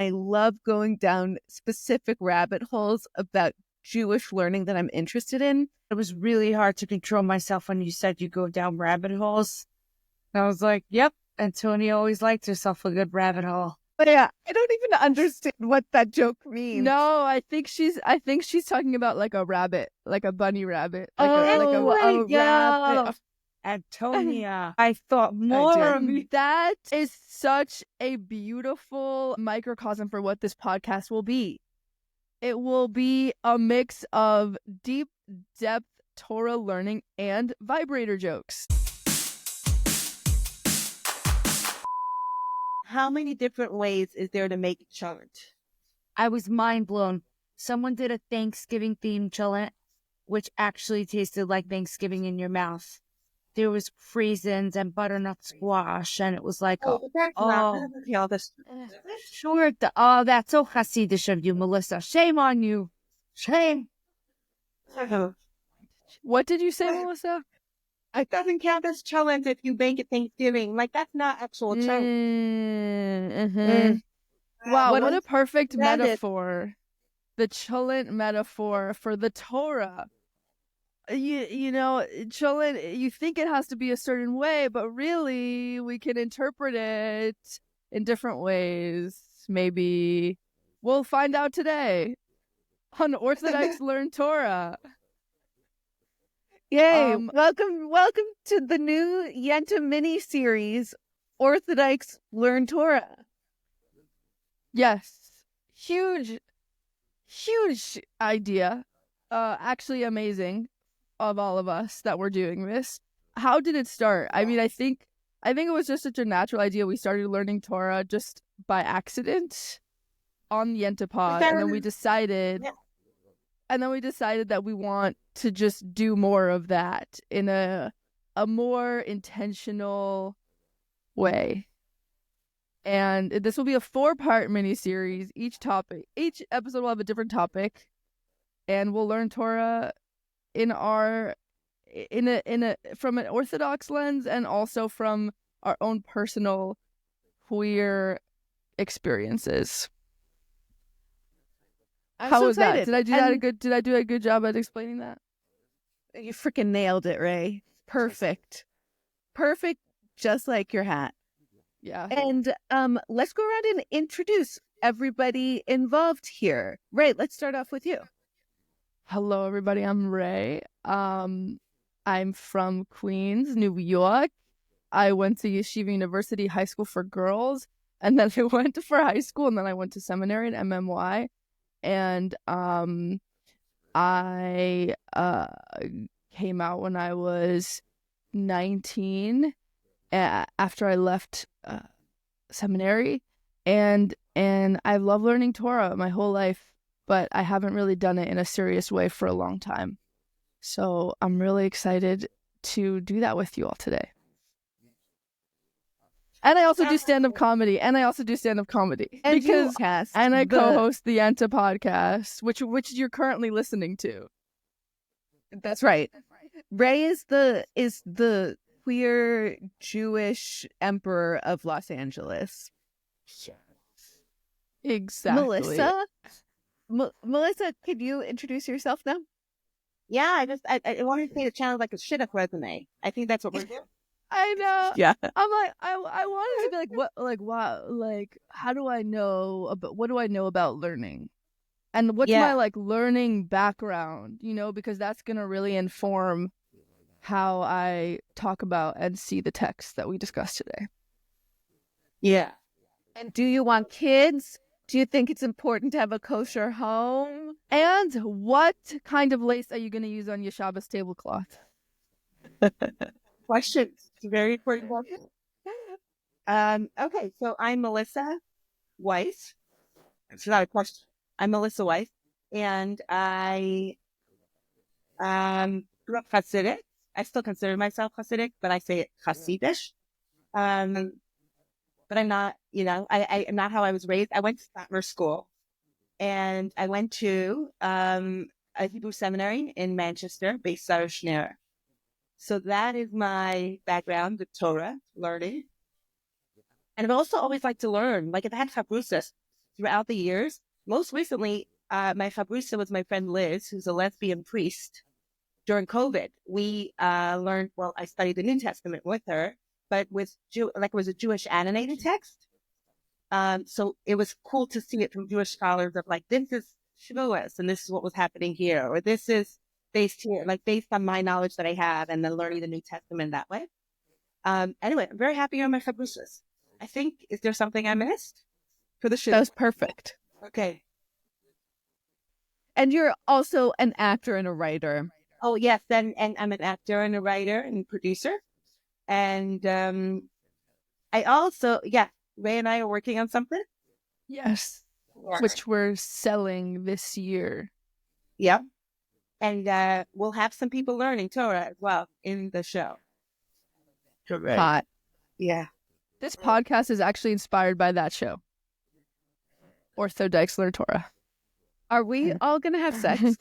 I love going down specific rabbit holes about Jewish learning that I'm interested in. It was really hard to control myself when you said you go down rabbit holes. I was like, yep, Antonia always liked herself a good rabbit hole. But yeah, I don't even understand what that joke means. No, I think she's talking about like a rabbit, like a bunny rabbit. Like a a rabbit. Antonia, I thought more of you. That is such a beautiful microcosm for what this podcast will be. It will be a mix of deep depth Torah learning and vibrator jokes. How many different ways is there to make cholent? I was mind blown. Someone did a Thanksgiving themed cholent, which actually tasted like Thanksgiving in your mouth. There was raisins and butternut squash, and it was like, Sure. that's so Hasidish of you, Melissa. Shame on you. Shame. What did you say, Melissa? It doesn't count as cholent if you bake at Thanksgiving. Like, that's not actual cholent. Wow, what a perfect metaphor. The cholent metaphor for the Torah. You know, cholent, you think it has to be a certain way, but really we can interpret it in different ways. Maybe we'll find out today on Orthodykes Learn Torah. Yay! Welcome to the new Yenta miniseries, Orthodykes Learn Torah. Yes, huge idea. Actually amazing of all of us that we're doing this. How did it start? I mean, I think it was just such a natural idea. We started learning Torah just by accident on Yenta pod, and then we decided that we want to just do more of that in a more intentional way. And this will be a 4-part miniseries. Each episode will have a different topic, and we'll learn Torah from an Orthodox lens and also from our own personal queer experiences. How was that? Did I do a good job at explaining that? You freaking nailed it, Raye. Perfect, just like your hat. Yeah. And let's go around and introduce everybody involved here. Raye, let's start off with you. Hello, everybody. I'm Raye. I'm from Queens, New York. I went to Yeshiva University High School for Girls, and then I went for high school, and then I went to seminary at MMY. And I came out when I was 19 after I left seminary, and I've loved learning Torah my whole life, but I haven't really done it in a serious way for a long time. So I'm really excited to do that with you all today. And I also do stand-up comedy. And I co-host the Yenta podcast, which you're currently listening to. That's right. Raye is the queer Jewish emperor of Los Angeles. Yes. Exactly. Melissa, could you introduce yourself now? Yeah, I wanted to say the channel like a shit up resume. I think that's what we're doing. I know. Yeah. I'm like, I wanted to be like, what, like, wow, like, what do I know about learning? And what's my, like, learning background, you know, because that's going to really inform how I talk about and see the text that we discussed today. Yeah. And do you want kids? Do you think it's important to have a kosher home? And what kind of lace are you going to use on your Shabbos tablecloth? Questions. It's a very important question. Okay, so I'm Melissa Weisz. It's not a question. I'm Melissa Weisz, and I grew up Hasidic. I still consider myself Hasidic, but I say it Hasidish. But I'm not, I am not how I was raised. I went to Satmar school, and I went to a Hebrew seminary in Manchester, based out of Schneer. So that is my background with Torah learning. And I've also always liked to learn. Like if I had Chabrusas, throughout the years. Most recently, my chabrusa was my friend Liz, who's a lesbian priest. During COVID, we learned, well, I studied the New Testament with her, but with it was a Jewish annotated text. So it was cool to see it from Jewish scholars of like, this is Shavuos and this is what was happening here, or this is based here, like based on my knowledge that I have and then learning the New Testament that way. Anyway, I'm very happy on my chabrusas. I think, is there something I missed for the show? That was perfect. Okay. And you're also an actor and a writer. Oh, yes. And I'm an actor and a writer and producer. And I also, Raye and I are working on something. Yes. Which we're selling this year. Yeah. And we'll have some people learning Torah as well in the show. Correct. Hot. Yeah. This podcast is actually inspired by that show. Orthodykes Learn Torah. Are we all going to have sex?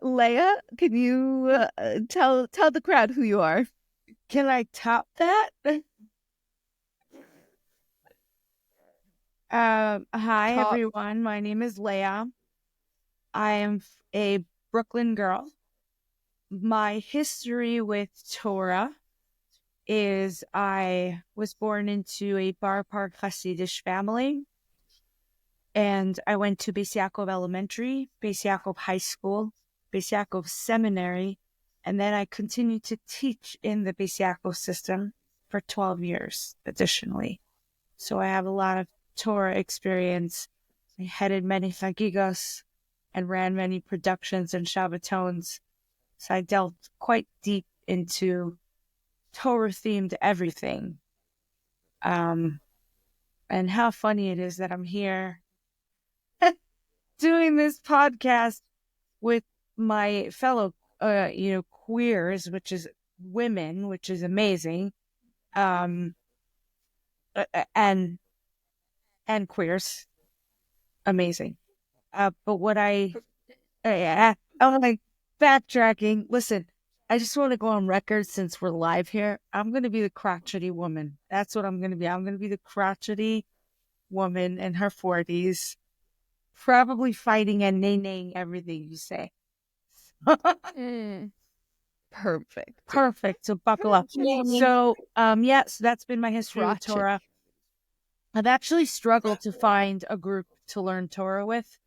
Leah, can you tell the crowd who you are? Can I top that? Hi, everyone. My name is Leah. I am a Brooklyn girl. My history with Torah is I was born into a Bar Park Hasidish family. And I went to Beis Yaakov Elementary, Beis Yaakov High School, Beis Yaakov Seminary, and then I continued to teach in the Beis Yaakov system for 12 years additionally. So I have a lot of Torah experience. I headed many chagigos and ran many productions and Shabbatons. So I delved quite deep into Torah-themed everything. And how funny it is that I'm here doing this podcast with my fellow, queers, which is women, which is amazing, and queers, amazing. But what I'm like backtracking. Listen, I just want to go on record since we're live here. I'm going to be the crotchety woman. That's what I'm going to be. I'm going to be the crotchety woman in her 40s. Probably fighting and nay-naying everything you say. Perfect. So buckle up. So, so that's been my history with Torah. I've actually struggled to find a group to learn Torah with.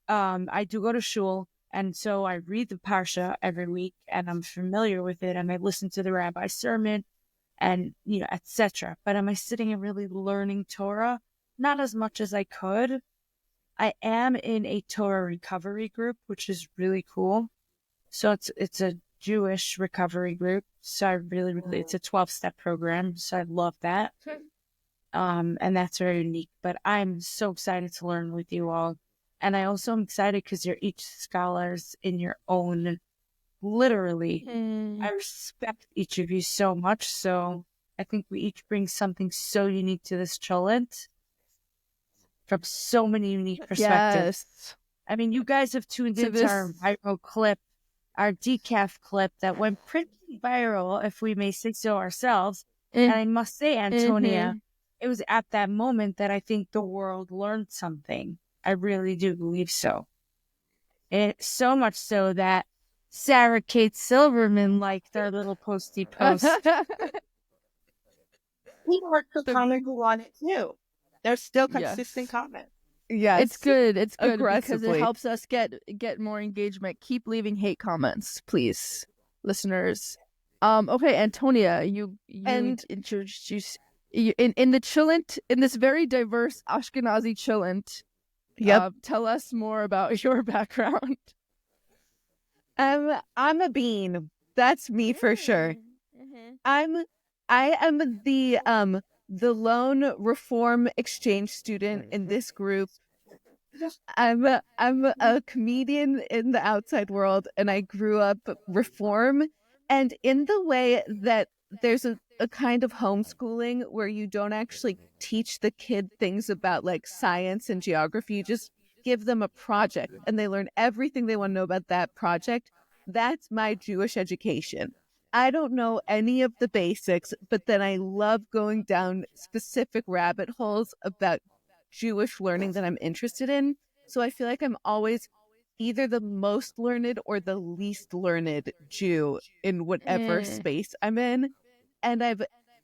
I do go to shul, and so I read the Parsha every week, and I'm familiar with it, and I listen to the rabbi's sermon, and, etc. But am I sitting and really learning Torah? Not as much as I could. I am in a Torah recovery group, which is really cool. So it's a Jewish recovery group. So I really, it's a 12-step program. So I love that. And that's very unique. But I'm so excited to learn with you all. And I also am excited because you're each scholars in your own, literally. I respect each of you so much. So I think we each bring something so unique to this cholent. From so many unique perspectives. Yes. I mean, you guys have tuned into our viral clip, our decaf clip that went pretty viral, if we may say so ourselves. And I must say, Antonia, it was at that moment that I think the world learned something. I really do believe so. It's so much so that Sarah Kate Silverman liked our little posty post. We worked with Hanukkah on it too. There's still consistent comments. Yeah, it's good. It's good because it helps us get more engagement. Keep leaving hate comments, please, listeners. Okay, Antonia, you introduce you in the chillent, in this very diverse Ashkenazi chillent. Yep. Tell us more about your background. I'm a bean. That's me for sure. I am the lone Reform exchange student in this group. I'm a comedian in the outside world, and I grew up Reform. And in the way that there's a kind of homeschooling where you don't actually teach the kid things about like science and geography, you just give them a project and they learn everything they want to know about that project. That's my Jewish education. I don't know any of the basics, but then I love going down specific rabbit holes about Jewish learning that I'm interested in. So I feel like I'm always either the most learned or the least learned Jew in whatever space I'm in. And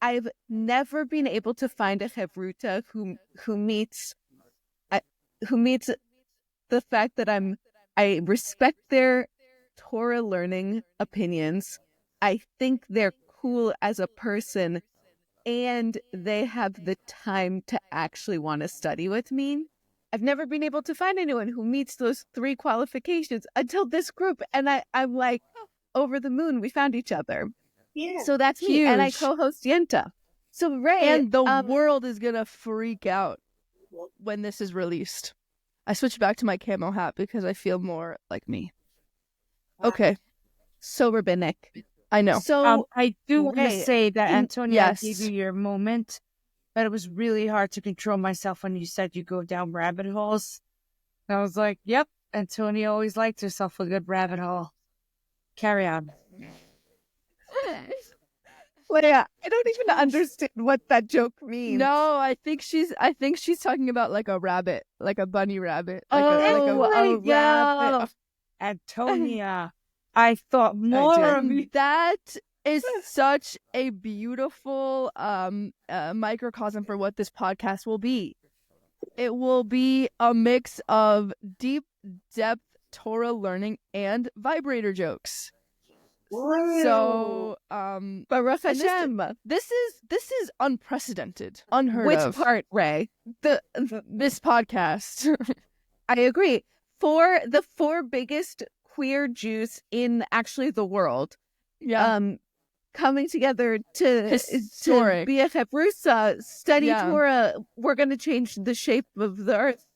I've never been able to find a Hebruta who meets the fact that I respect their Torah learning opinions. I think they're cool as a person, and they have the time to actually want to study with me. I've never been able to find anyone who meets those 3 qualifications until this group, and I'm like, over the moon, we found each other. Yeah. So that's me, and I co-host Yenta. So Raye, and the world is gonna freak out when this is released. I switched back to my camo hat because I feel more like me. Okay, so rabbinic. I know. So I do want to Raye, say that Antonia, yes. I gave you your moment, but it was really hard to control myself when you said you go down rabbit holes. And I was like, yep, Antonia always liked herself a good rabbit hole. Carry on. Leah, I don't even understand what that joke means. No, I think she's talking about like a rabbit, like a bunny rabbit. Like Oh, a rabbit. Antonia, I thought more of you. That is such a beautiful microcosm for what this podcast will be. It will be a mix of deep depth Torah learning and vibrator jokes. So, Baruch Hashem. This is unprecedented, unheard Which of. part, Raye? This podcast. I agree. For the 4 biggest queer Jews in actually the world, coming together to be a Hebrusa, study Torah, we're going to change the shape of the earth.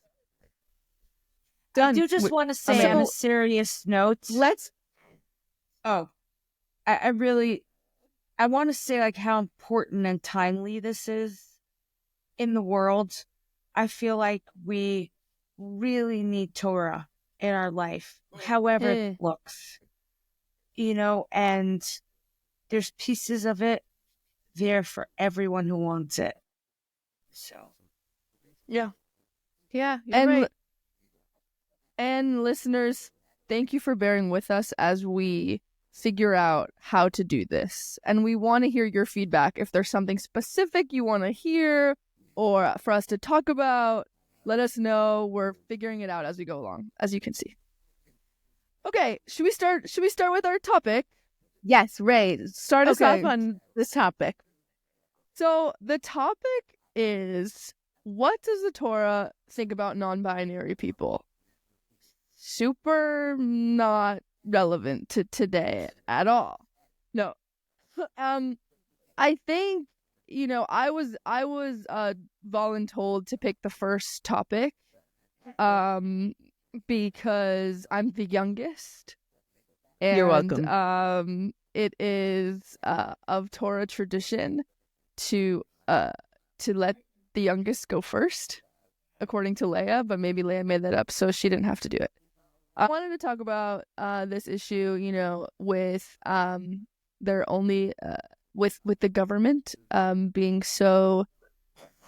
Done. I do just want to say on a serious note. I want to say like how important and timely this is in the world. I feel like we really need Torah in our life, however it looks, and there's pieces of it there for everyone who wants it. So, yeah, you're right. And listeners, thank you for bearing with us as we figure out how to do this. And we want to hear your feedback. If there's something specific you want to hear or for us to talk about, let us know. We're figuring it out as we go along, as you can see. Okay, should we start with our topic? Yes, Raye, start us off on this topic. So the topic is, what does the Torah think about non-binary people? Super not relevant to today at all. No. I think, I was voluntold to pick the first topic because I'm the youngest. And, you're welcome. It is of Torah tradition to let the youngest go first, according to Leah, but maybe Leah made that up so she didn't have to do it. I wanted to talk about this issue, with their only with the government being so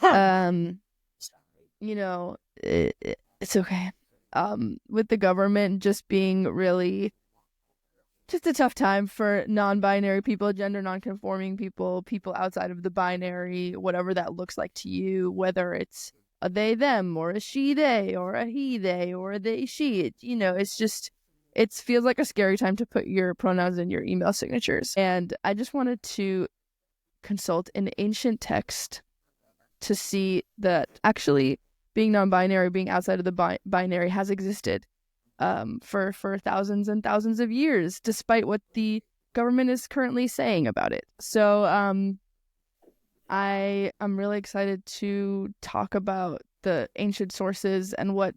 it's okay. With the government just being really just a tough time for non-binary people, gender non-conforming people, people outside of the binary, whatever that looks like to you, whether it's a they them or a she they or a he they or a they she. It feels like a scary time to put your pronouns in your email signatures. And I just wanted to consult an ancient text to see that actually being non-binary, being outside of the binary has existed for thousands and thousands of years, despite what the government is currently saying about it. So I am really excited to talk about the ancient sources and what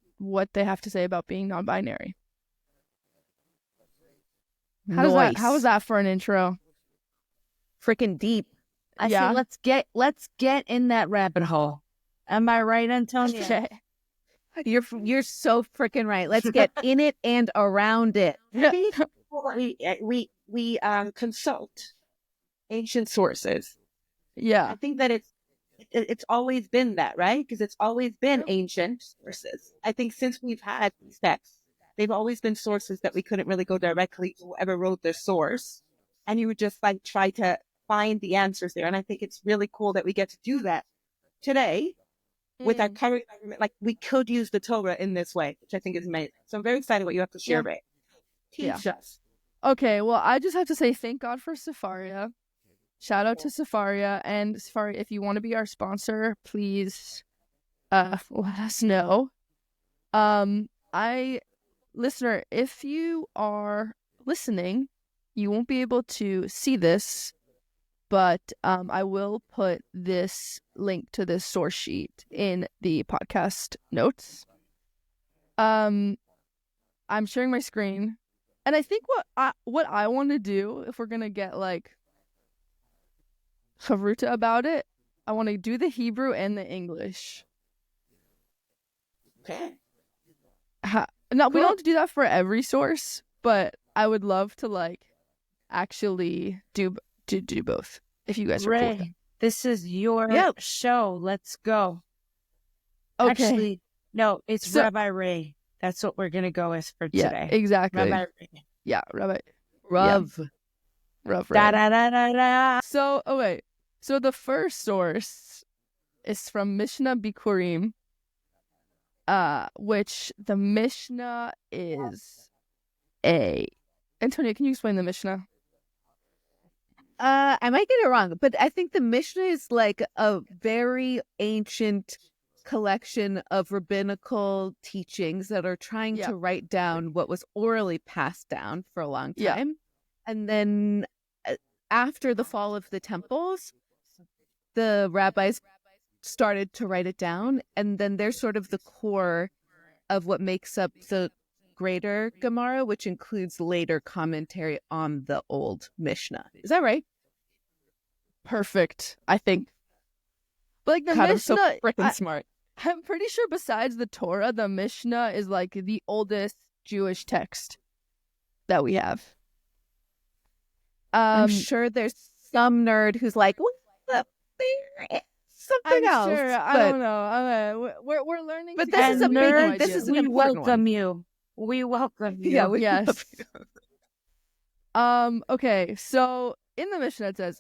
they have to say about being non-binary. How was that for an intro? Freaking deep. I say let's get in that rabbit hole. Am I right, Antonia? Okay. You're so freaking right. Let's get in it and around it. We consult ancient sources. Yeah. I think that it's always been that, right? Because it's always been ancient sources. I think since we've had these texts, they've always been sources that we couldn't really go directly to whoever wrote their source. And you would just like try to find the answers there. And I think it's really cool that we get to do that today with our current government. Like we could use the Torah in this way, which I think is amazing. So I'm very excited what you have to share, Raye. Teach us. Okay, well, I just have to say thank God for Sefaria. Shout out to Sefaria. And Sefaria, if you want to be our sponsor, please let us know. Listener, if you are listening, you won't be able to see this, but I will put this link to this source sheet in the podcast notes. I'm sharing my screen. And I think what I want to do, if we're going to get like chavruta about it, I want to do the Hebrew and the English. Okay. No, we don't have to do that for every source, but I would love to like actually do both if you guys are cool with that. This is your show. Let's go. Okay. Actually, no, it's Rabbi Raye. That's what we're going to go with for today. Yeah, exactly. Rabbi Raye. Yeah, Rabbi. Rav. Rav. Da, da, da, da, da. So, so the first source is from Mishnah Bikurim, which the Mishnah is Antonia, can you explain the Mishnah? I might get it wrong, but I think the Mishnah is like a very ancient collection of rabbinical teachings that are trying to write down what was orally passed down for a long time. And then after the fall of the temples, the rabbis started to write it down, and then they're sort of the core of what makes up the greater Gemara, which includes later commentary on the old Mishnah. Is that right? Perfect, I think. But like the God, Mishnah, I'm so freaking smart. I'm pretty sure besides the Torah, the Mishnah is like the oldest Jewish text that we have. I'm sure there's some nerd who's like, what the something else. Sure, I don't know. We're learning. But this is a big. This is an important welcome one. you. We welcome you. Yeah. Yes. Okay. So in the Mishnah it says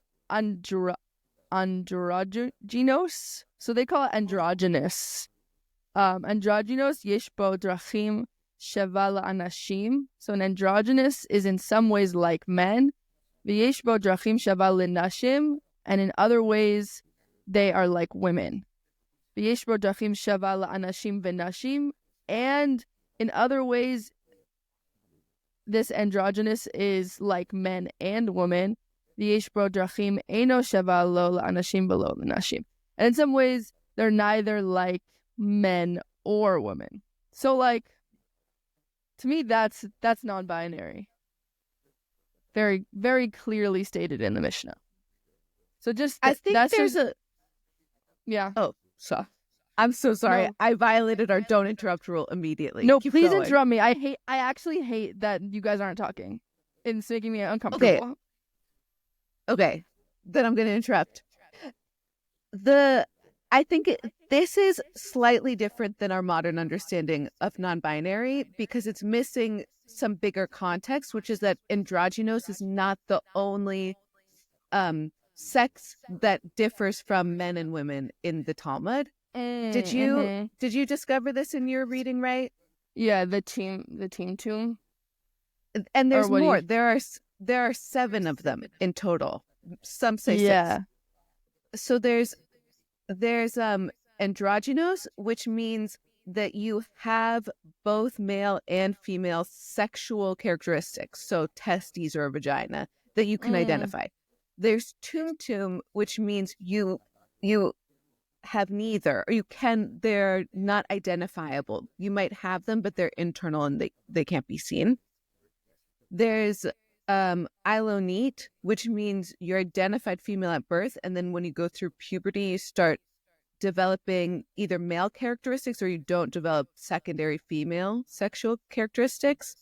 androgynos. So they call it androgynous. Androgynous yesh bo drachim sheva la'anashim. So an androgynous is in some ways like men. V'yesh bo drachim sheva l'nashim, and in other ways they are like women. V'yesh bo drachim sheva la'anashim v'nashim, and in other ways this androgynous is like men and women. V'yesh bo drachim eino sheva lo la'anashim v'lo l'nashim. And in some ways, they're neither like men or women. So, like, to me, that's non-binary. Very, very clearly stated in the Mishnah. So just, I think there's a... Yeah. Oh, so I'm so sorry. No. I violated our don't interrupt rule immediately. No, Keep please going. interrupt me. I actually hate that you guys aren't talking. It's making me uncomfortable. Okay. Then I'm going to interrupt. I think this is slightly different than our modern understanding of non-binary because it's missing some bigger context, which is that androgynous is not the only sex that differs from men and women in the Talmud. Did you discover this in your reading, right? Yeah, the team tomb. And there's more. There are 7 of them in total. Some say 6. So there's androgynous, which means that you have both male and female sexual characteristics, so testes or a vagina, that you can identify. There's tum, which means you have neither, or they're not identifiable. You might have them, but they're internal and they can't be seen. There's ilonite, which means you're identified female at birth, and then when you go through puberty, you start developing either male characteristics or you don't develop secondary female sexual characteristics.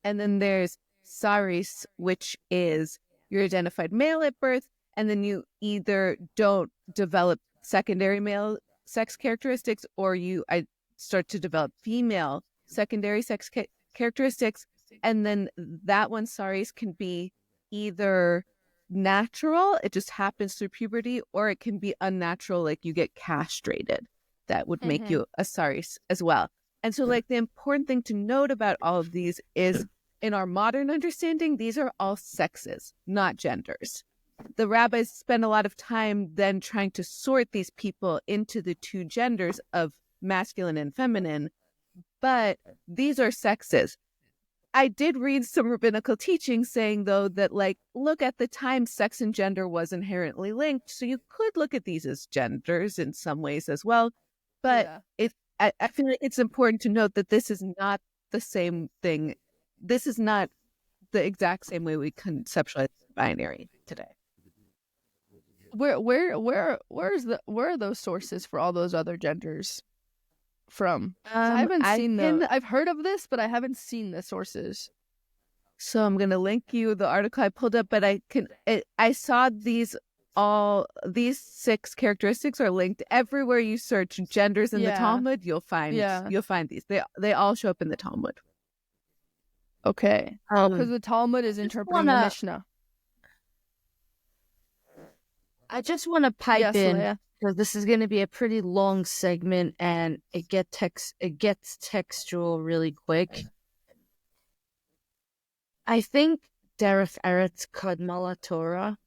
And then there's saris, which is you're identified male at birth, and then you either don't develop secondary male sex characteristics, or I start to develop female secondary sex characteristics, and then that one, saris, can be either natural, it just happens through puberty, or it can be unnatural, like you get castrated. That would make you a saris as well. And so, like, the important thing to note about all of these is, in our modern understanding, these are all sexes, not genders. The rabbis spend a lot of time then trying to sort these people into the two genders of masculine and feminine, but these are sexes. I did read some rabbinical teaching saying, though, that, like, look, at the time, sex and gender was inherently linked, so you could look at these as genders in some ways as well. But I feel like it's important to note that this is not the same thing. This is not the exact same way we conceptualize binary today. Where are those sources for all those other genders from? I haven't seen I've heard of this, but I haven't seen the sources. So I'm going to link you the article I pulled up, but I saw these 6 characteristics are linked everywhere you search genders in the Talmud. You'll find these. They all show up in the Talmud. Okay, because the Talmud is interpreting the Mishnah. I just want to pipe in, Leah, because this is going to be a pretty long segment, and it gets textual really quick. I think derech eretz kadma Torah,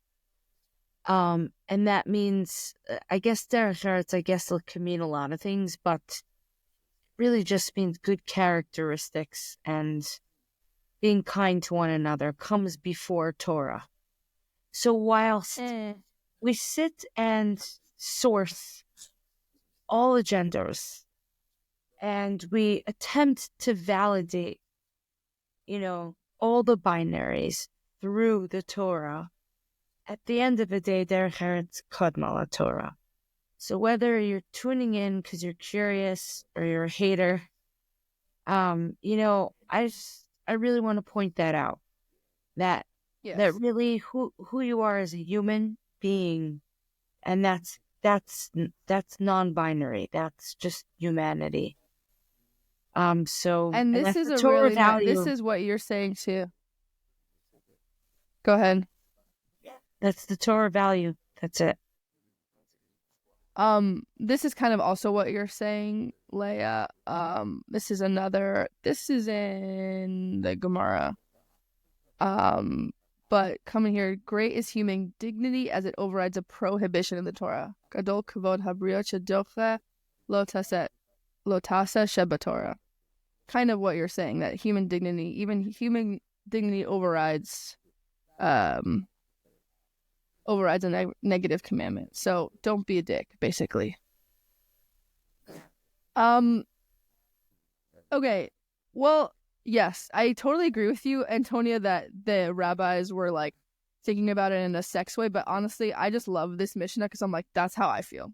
and that means, I guess derech eretz, it can mean a lot of things, but really just means good characteristics and being kind to one another comes before Torah. So whilst we sit and source all the genders, and we attempt to validate, all the binaries through the Torah, at the end of the day, derech eretz kadma Torah. So whether you're tuning in because you're curious or you're a hater, I really want to point that out. That really who you are as a human being, and that's non-binary. That's just humanity. And this is a really this is what you're saying too. Go ahead. That's the Torah value. That's it. This is kind of also what you're saying, Leah. This is in the Gemara. But coming here, great is human dignity as it overrides a prohibition in the Torah. Gadol kavod habriot shedoche lo tasa shebatorah. Kind of what you're saying, that human dignity overrides a negative commandment. So don't be a dick, basically. Okay. Well, yes, I totally agree with you, Antonia, that the rabbis were like thinking about it in a sex way, but honestly, I just love this mishnah because I'm like, that's how I feel.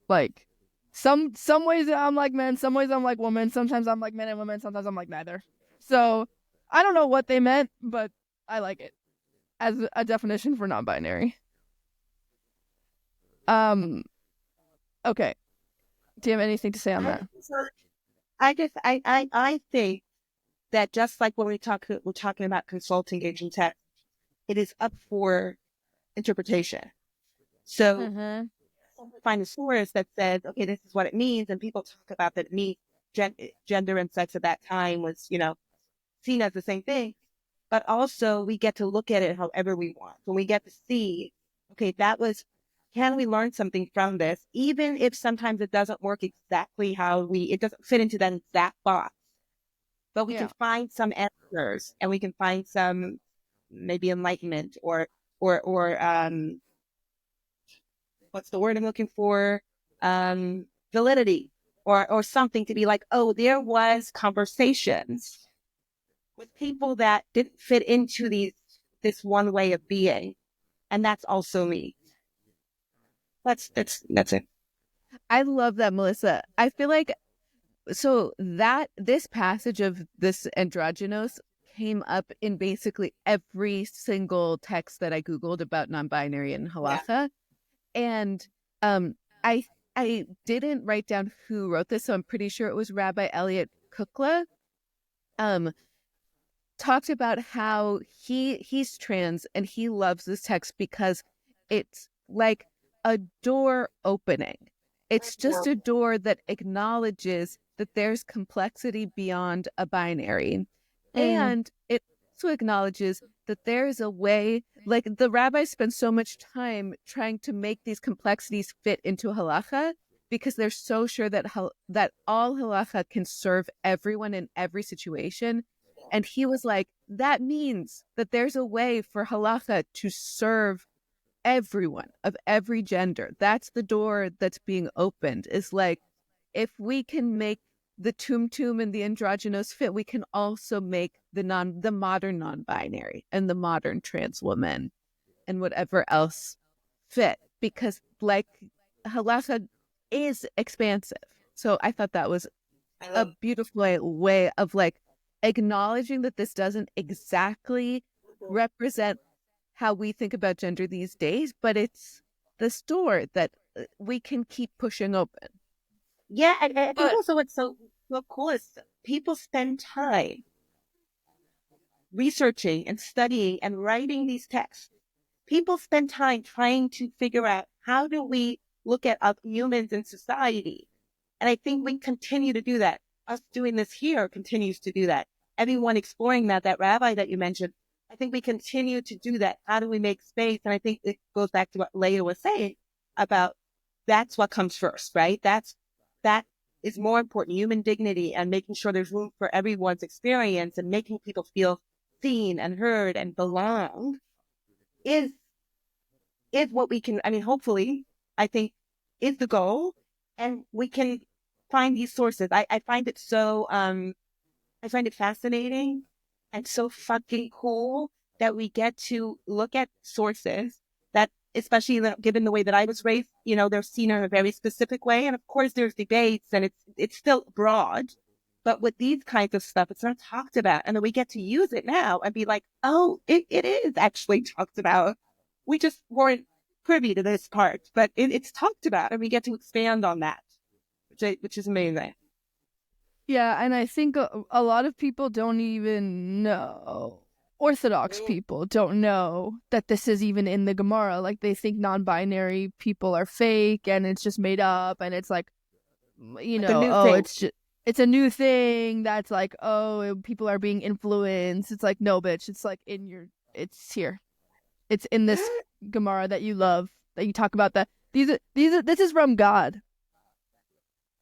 Like, some ways I'm like men, some ways I'm like woman, sometimes I'm like men and women, sometimes I'm like neither. So I don't know what they meant, but I like it as a definition for non-binary. Okay. Do you have anything to say on that? I think that just like when we're talking about consulting agent text, it is up for interpretation. So find a source that says, okay, this is what it means, and people talk about that gender and sex at that time was, seen as the same thing. But also we get to look at it however we want. When we get to see, okay, can we learn something from this? Even if sometimes it doesn't work exactly it doesn't fit into that exact box. But we can find some answers, and we can find some maybe enlightenment or what's the word I'm looking for? Validity or something to be like, oh, there was conversations with people that didn't fit into this one way of being. And that's also me. That's it. I love that, Melissa. I feel like this passage of this androgynos came up in basically every single text that I Googled about non-binary and halacha. And I I didn't write down who wrote this, so I'm pretty sure it was Rabbi Elliot Kukla. Talked about how he's trans and he loves this text because it's like a door opening. It's just a door that acknowledges that there's complexity beyond a binary. And it also acknowledges that there's a way, like the rabbis spend so much time trying to make these complexities fit into halacha because they're so sure that that all halacha can serve everyone in every situation. And he was like, that means that there's a way for halacha to serve everyone of every gender. That's the door that's being opened. Is like, if we can make the tumtum and the androgynous fit, we can also make the modern non-binary and the modern trans woman and whatever else fit. Because like halacha is expansive. So I thought that was a beautiful way of like acknowledging that this doesn't exactly represent how we think about gender these days, but it's this door that we can keep pushing open. Yeah, and I think also what's so cool is people spend time researching and studying and writing these texts. People spend time trying to figure out how do we look at humans in society. And I think we continue to do that. Us doing this here continues to do that. Everyone exploring that rabbi that you mentioned, I think we continue to do that. How do we make space? And I think it goes back to what Leah was saying about that's what comes first, right? That is more important, human dignity and making sure there's room for everyone's experience and making people feel seen and heard and belong is what we can, I mean, hopefully, I think is the goal. And we can find these sources. I find it so, I find it fascinating and so fucking cool that we get to look at sources that, especially given the way that I was raised, you know, they're seen in a very specific way. And of course there's debates and it's still broad, but with these kinds of stuff, it's not talked about. And then we get to use it now and be like, oh, it is actually talked about. We just weren't privy to this part, but it's talked about and we get to expand on that, which is amazing. Yeah, and I think a lot of people don't even know. Orthodox people don't know that this is even in the Gemara. Like, they think non-binary people are fake and it's just made up. And it's like, you know, it's a new thing that's like, oh, people are being influenced. It's like, no, bitch. It's like it's here. It's in this Gemara that you love, that you talk about. That this is from God.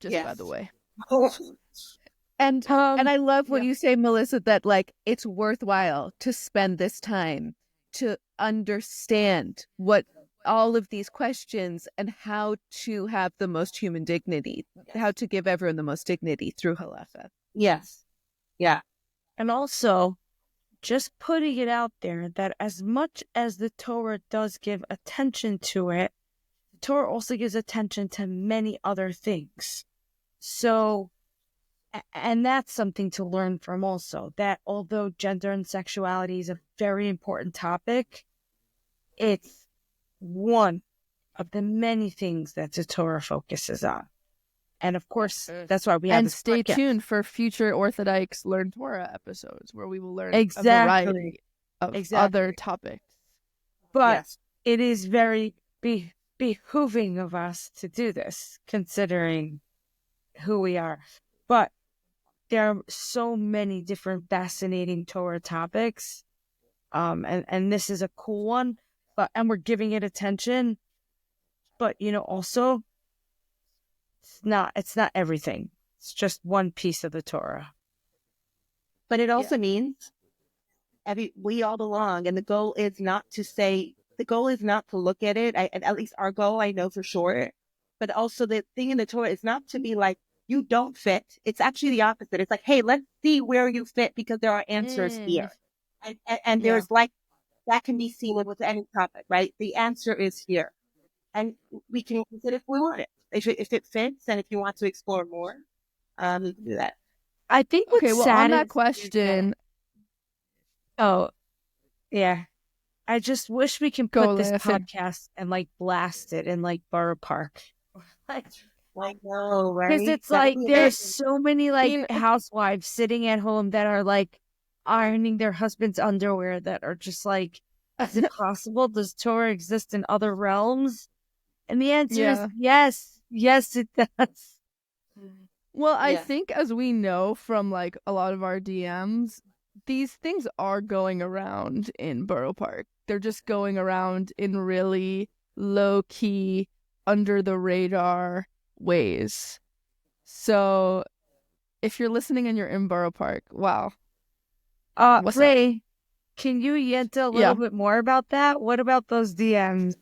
Just by the way. And I love what you say, Melissa, that like it's worthwhile to spend this time to understand what all of these questions and how to have the most human dignity, how to give everyone the most dignity through halacha. Yes. Yeah. And also just putting it out there that as much as the Torah does give attention to it, the Torah also gives attention to many other things. So, and that's something to learn from also, that although gender and sexuality is a very important topic, it's one of the many things that the Torah focuses on. And of course, that's why we have this stay podcast. tuned for future Orthodykes Learn Torah episodes where we will learn a exactly variety of other topics. But it is very behooving of us to do this, considering who we are. But there are so many different fascinating Torah topics. And this is a cool one, and we're giving it attention. But, you know, also, it's not everything. It's just one piece of the Torah. But it also means we all belong. And the goal is not to look at it. At least our goal, I know for sure. But also the thing in the Torah is not to be like, you don't fit. It's actually the opposite. It's like, hey, let's see where you fit because there are answers here. And there's like, that can be seen with any topic, right? The answer is here. And we can use it if we want it. If it fits and if you want to explore more, you can do that. I think on that question. Oh, yeah. I just wish we can put this podcast and like blast it in like Borough Park. Like, I know, right? because it's That would like be there's amazing. so many like housewives sitting at home that are like ironing their husband's underwear that are just like, is it possible? Does Torah exist in other realms? And the answer is Yeah. yes. Yes, it does. Well, I Yeah. think as we know from like a lot of our DMs, these things are going around in Borough Park. They're just going around in really low key, under the radar ways. So if you're listening and you're in Borough Park, wow. What's up? Raye, can you Yenta a little Yeah. bit more about that? What about those DMs?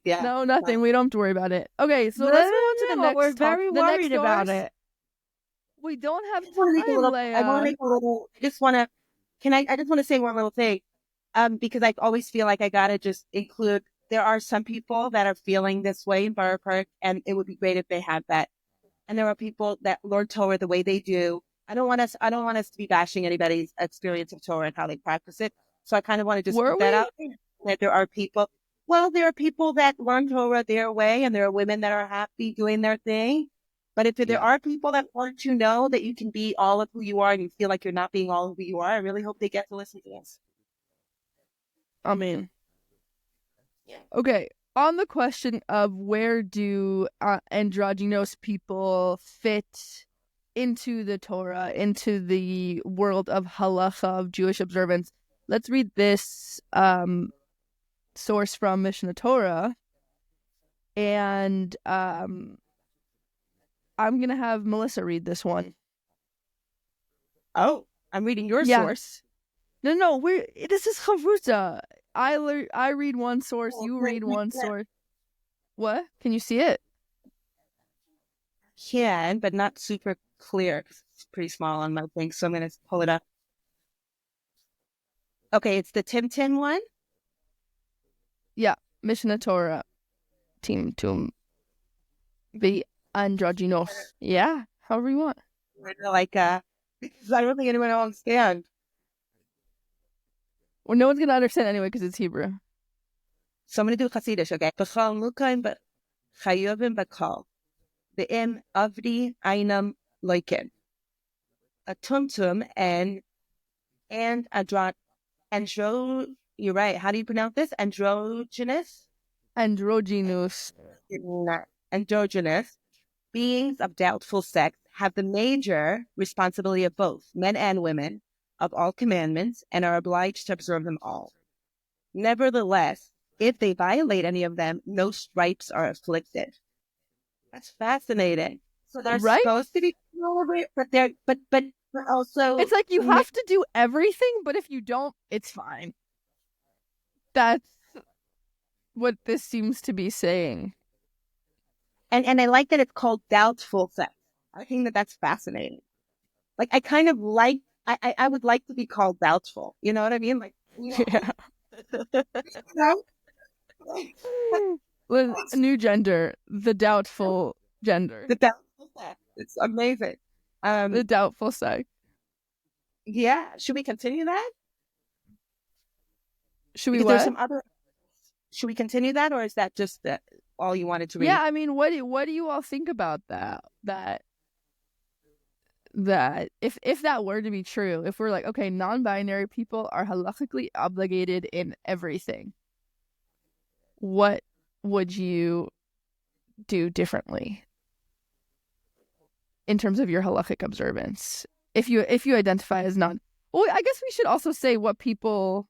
Yeah. No, nothing. We don't have to worry about it. Okay, so No, let's move on to the no, next we're top- very the next worried about source. it. We don't have I just want to make a time, little. Leah. I want to make a little. I just want to. Can I? I just want to say one little thing. Because I always feel like I gotta just include. There are some people that are feeling this way in Borough Park, and it would be great if they had that. And there are people that learn Torah the way they do. I don't want us. I don't want us to be bashing anybody's experience of Torah and how they practice it. So I kind of want to just Were put that we? out there. That there are people. Well, there are people that learn Torah their way, and there are women that are happy doing their thing. But if there Yeah. are people that want to know that you can be all of who you are and you feel like you're not being all of who you are, I really hope they get to listen to this. I mean, Yeah. okay. On the question of where do androgynous people fit into the Torah, into the world of halacha, of Jewish observance, let's read this source from Mishnah Torah. And I'm going to have Melissa read this one. Oh, I'm reading your Yeah. source. No, this is chavruta. I read one source, you read one source. What? Can you see it? Can, but not super clear. It's pretty small on my thing, so I'm going to pull it up. Okay, it's the Tim Tim one. Yeah, Mishnah Torah, Team Tum, the androgynous. Yeah, however you want. Like, because I don't think anyone will understand. Well, no one's gonna understand anyway because it's Hebrew. So I'm going to do Hasidish, okay? B'chal mukayim chayovim b'kal. Be'im avdi einam loikin. A tumtum and you're right. How do you pronounce this? Androgynous? Androgynous. Androgynous beings of doubtful sex have the major responsibility of both men and women of all commandments and are obliged to observe them all. Nevertheless, if they violate any of them, no stripes are afflicted. That's fascinating. So they're Right? supposed to be but also It's like you have to do everything, but if you don't, it's fine. That's what this seems to be saying. And I like that it's called doubtful sex. I think that that's fascinating. Like I kind of like I would like to be called doubtful. You know what I mean? Like Yeah. No? With a new gender, the doubtful gender. The doubtful sex. It's amazing. The doubtful sex. Yeah. Should we continue that? Should we Because what? there's some other. Should we continue that, or is that just all you wanted to read? Yeah, I mean, what do you all think about that? That if that were to be true, if we're like, okay, non-binary people are halachically obligated in everything, what would you do differently in terms of your halachic observance? If you identify as non, well, I guess we should also say what people.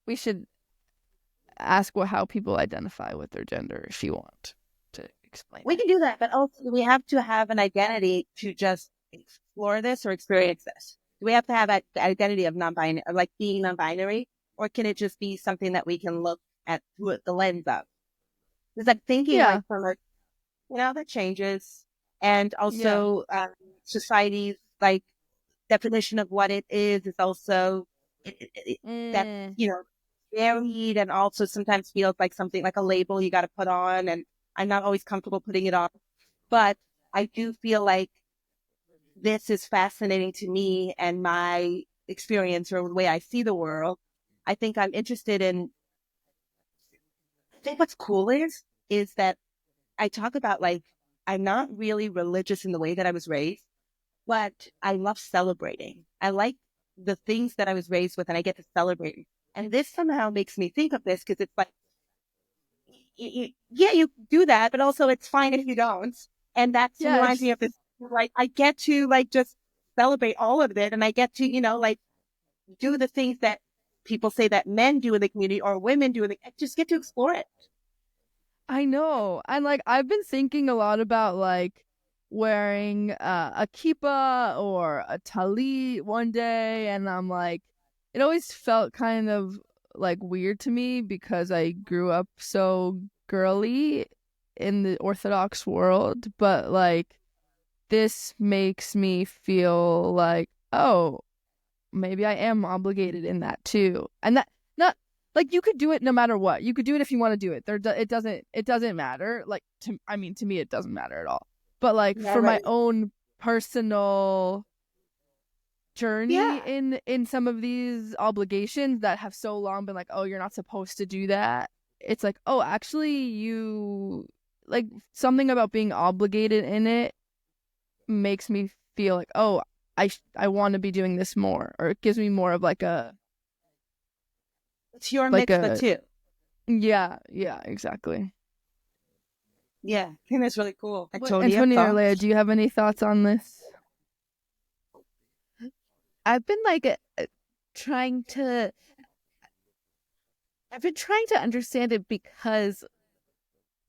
We should ask how people identify with their gender if you want to explain. We can do that, but also we have to have an identity to just explore this or experience this. Do we have to have an identity of non-binary, like being non-binary, or can it just be something that we can look at through the lens of? It's like thinking like from like, that changes, and also society's like definition of what it is also that varied, and also sometimes feels like something like a label you got to put on, and I'm not always comfortable putting it on, but I do feel like this is fascinating to me and my experience or the way I see the world. I think I'm interested in. I think what's cool is that I talk about like, I'm not really religious in the way that I was raised, but I love celebrating. I like the things that I was raised with and I get to celebrate. And this somehow makes me think of this because it's like, yeah, you do that, but also it's fine if you don't. And that reminds me of this, like, I get to like just celebrate all of it. And I get to, like do the things that people say that men do in the community or women do I just get to explore it. I know. And like, I've been thinking a lot about like wearing a kippah or a talit one day. And I'm like, it always felt kind of like weird to me because I grew up so girly in the Orthodox world. But like, this makes me feel like, oh, maybe I am obligated in that too. And that, not like, you could do it no matter what. You could do it if you want to do it. It doesn't matter. Like, to me, it doesn't matter at all. But like, for my own personal journey in some of these obligations that have so long been like, oh, you're not supposed to do that. It's like, oh, actually, you like something about being obligated in it makes me feel like, oh, I want to be doing this more, or it gives me more of like a. It's your like mitzvah too. Yeah, exactly. Yeah, I think that's really cool. Antonia or Leah, do you have any thoughts on this? I've been like trying to understand it because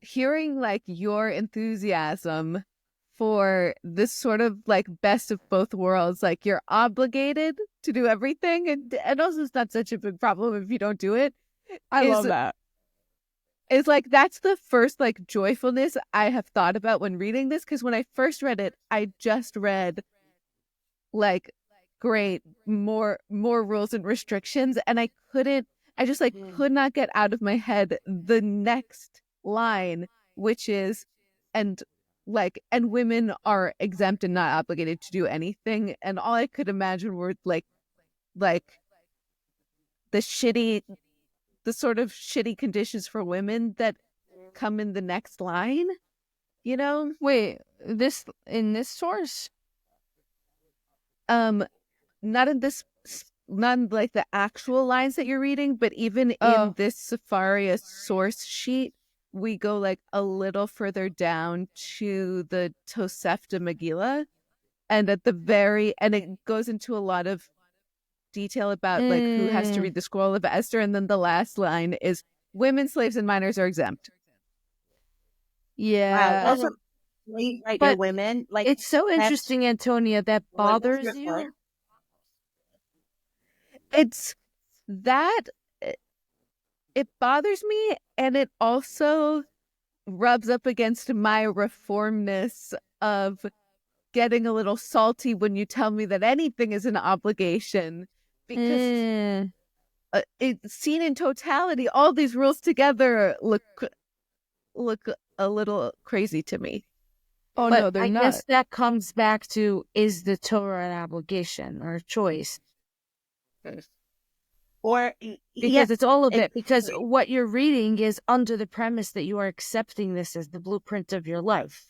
hearing like your enthusiasm for this sort of like best of both worlds, like you're obligated to do everything, and also it's not such a big problem if you don't do it. I love that. It's like that's the first like joyfulness I have thought about when reading this, because when I first read it, I just read like, great, more rules and restrictions, and I just like could not get out of my head the next line, which is and women are exempt and not obligated to do anything. And all I could imagine were like the sort of shitty conditions for women that come in the next line, Wait, in this source? Not in like the actual lines that you're reading, but even in this Safaria source sheet, we go like a little further down to the Tosefta Megillah, and and it goes into a lot of detail about like who has to read the scroll of Esther, and then the last line is women, slaves, and minors are exempt. Yeah. Wow, also, but women, like, it's so interesting, Antonia, that bothers you. It's that it bothers me, and it also rubs up against my reformness of getting a little salty when you tell me that anything is an obligation, because it's seen in totality. All these rules together look a little crazy to me. Oh, but no, they're not. I guess that comes back to, is the Torah an obligation or a choice? Or because it's all of it. Because what you're reading is under the premise that you are accepting this as the blueprint of your life.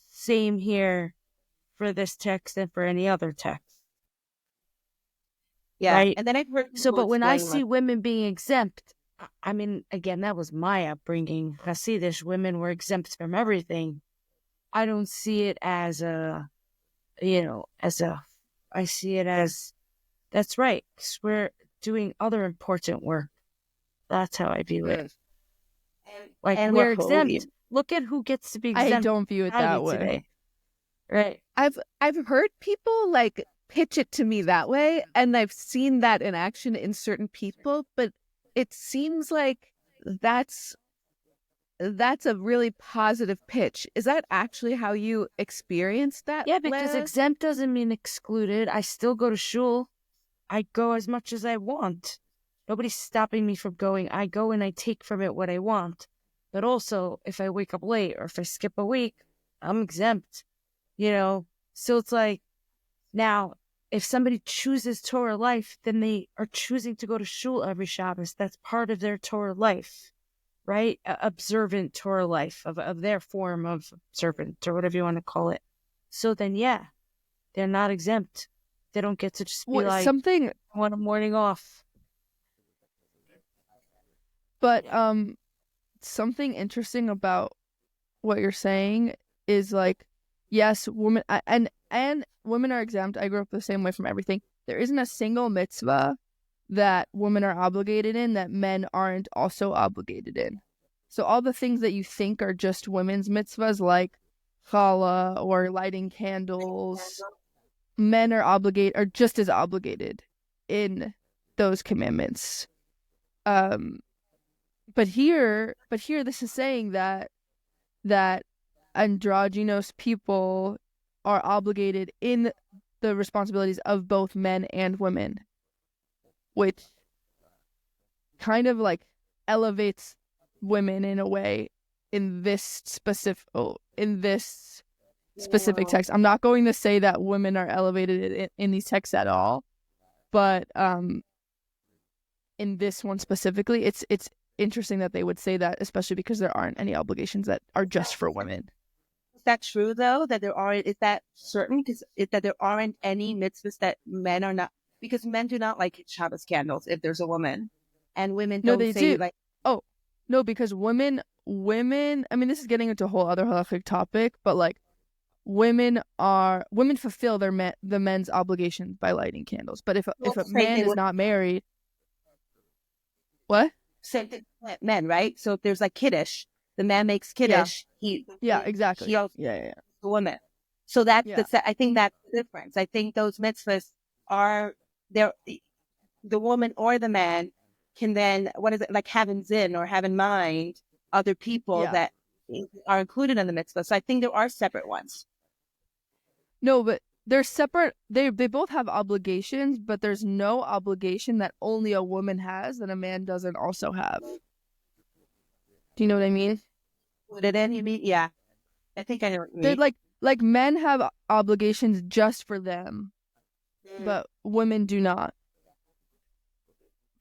Same here for this text and for any other text. Yeah, right? And then I've heard but when I see women being exempt, I mean, again, that was my upbringing. Hasidish women were exempt from everything. I don't see it as I see it as, that's right, because we're doing other important work. That's how I view it. And we're exempt. Holy. Look at who gets to be exempt. I don't view it that way. Today. Right. I've heard people like pitch it to me that way, and I've seen that in action in certain people, but it seems like that's a really positive pitch. Is that actually how you experience that? Yeah, because exempt doesn't mean excluded. I still go to shul. I go as much as I want. Nobody's stopping me from going. I go and I take from it what I want. But also, if I wake up late or if I skip a week, I'm exempt. So it's like, now, if somebody chooses Torah life, then they are choosing to go to shul every Shabbos. That's part of their Torah life, right? Observant Torah life of their form of observant or whatever you want to call it. So then, yeah, they're not exempt. They don't get to just be like, something, I want a morning off. but something interesting about what you're saying is like, yes, women and women are exempt. I grew up the same way from everything. There isn't a single mitzvah that women are obligated in that men aren't also obligated in. So all the things that you think are just women's mitzvahs, like challah or lighting candles, men are just as obligated in those commandments. But here this is saying that androgynous people are obligated in the responsibilities of both men and women, which kind of like elevates women in a way in this specific text. I'm not going to say that women are elevated in these texts at all, but in this one specifically, it's interesting that they would say that, especially because there aren't any obligations that are just for women. Is that true though? That there aren't? Is that certain? Because that there aren't any mitzvahs that men are not, because men do not like Shabbos candles if there's a woman, and women don't they say do. like. Oh no, because women. I mean, this is getting into a whole other halachic topic, but like women fulfill the men's obligations by lighting candles. But if a man is not married, what? Same thing with men, right? So if there's like kiddush, the man makes kiddush. Exactly. He also the woman. So that's I think that's the difference. I think those mitzvahs are there. The woman or the man can then, what is it, like have in zin or have in mind other people that are included in the mitzvah. So I think there are separate ones. No, but they're separate. They both have obligations, but there's no obligation that only a woman has that a man doesn't also have. Do you know what I mean? What it in? You mean? Yeah. I think I know what you mean. They're like men have obligations just for them, but women do not.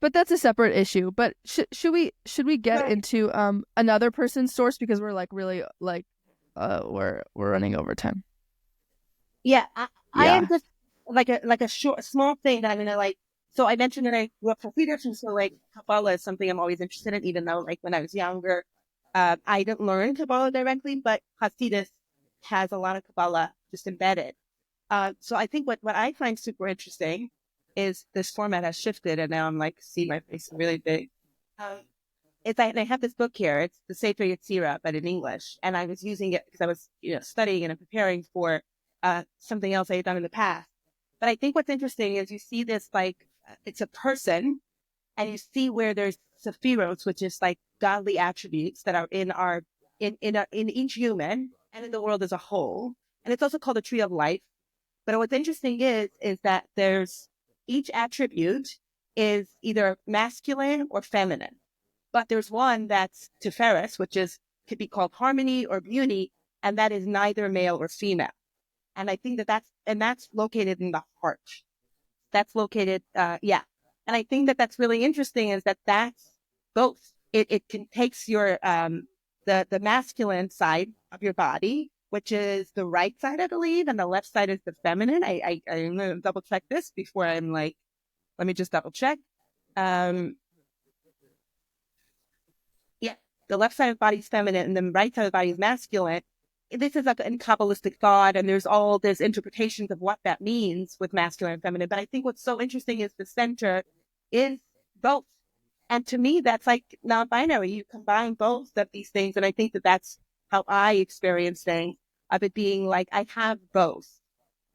But that's a separate issue. But should we get into another person's source, because we're like really like we're running over time. Yeah, I am just like a small thing that I'm gonna like. So I mentioned that I grew up Hasidic, and so like Kabbalah is something I'm always interested in, even though like when I was younger, I didn't learn Kabbalah directly, but Hasidus has a lot of Kabbalah just embedded. So I think what I find super interesting is this format has shifted, and now I'm like, see my face really big. I have this book here. It's the Sefer Yetzirah, but in English, and I was using it because I was studying and preparing for something else I had done in the past. But I think what's interesting is you see this like it's a person, and you see where there's sephiros, which is like godly attributes that are in each human and in the world as a whole. And it's also called the tree of life. But what's interesting is that there's each attribute is either masculine or feminine. But there's one that's Tiferes, which could be called harmony or beauty, and that is neither male or female. And I think that's located in the heart. That's located, And I think that's really interesting is that's both. It takes your, the masculine side of your body, which is the right side, I believe, and the left side is the feminine. I'm going to double check this before I'm like, let me just double check. The left side of the body is feminine and the right side of the body is masculine. This is like in Kabbalistic thought, and there's interpretations of what that means with masculine and feminine. But I think what's so interesting is the center is both. And to me, that's like non-binary. You combine both of these things. And I think that's how I experience things, of it being like, I have both.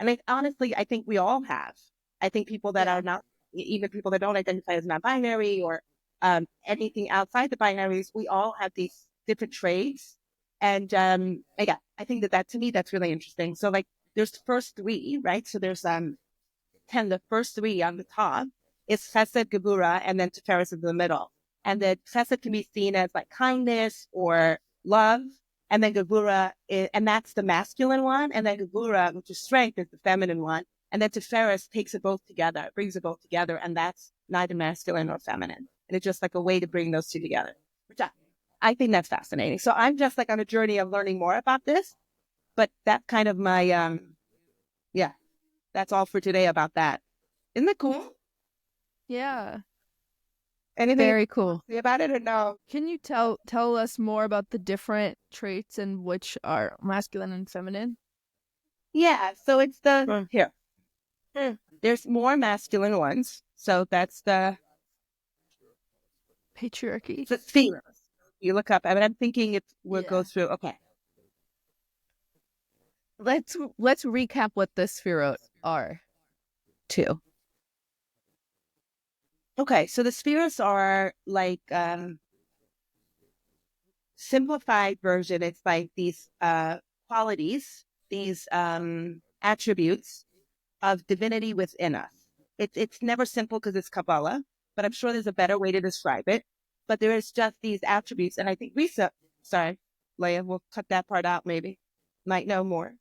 And honestly, I think we all have. I think people that are not, even people that don't identify as non-binary or anything outside the binaries, we all have these different traits. And I think that to me, that's really interesting. So like there's the first three, right? So there's the first three on the top is Chesed, Gebura, and then Tiferes in the middle. And the Chesed can be seen as like kindness or love. And then Gebura, and that's the masculine one. And then Gebura, which is strength, is the feminine one. And then Tiferes takes it both together, brings it both together. And that's neither masculine nor feminine. And it's just like a way to bring those two together, which I think that's fascinating. So I'm just like on a journey of learning more about this, but that's kind of my, yeah, that's all for today about that. Isn't that cool? Yeah. Anything Very cool. to say about it or no? Can you tell us more about the different traits and which are masculine and feminine? Yeah, so it's the, here. There's more masculine ones. So that's the Patriarchy. spheres. You look up, I mean, I'm thinking it will Yeah. go through, okay. Let's recap what the Sphirot are, too. Okay, so the spheres are like simplified version. It's like these qualities, these attributes of divinity within us. It's never simple because it's Kabbalah, but I'm sure there's a better way to describe it. But there is just these attributes, and I think sorry, Leah, we'll cut that part out maybe. Might know more.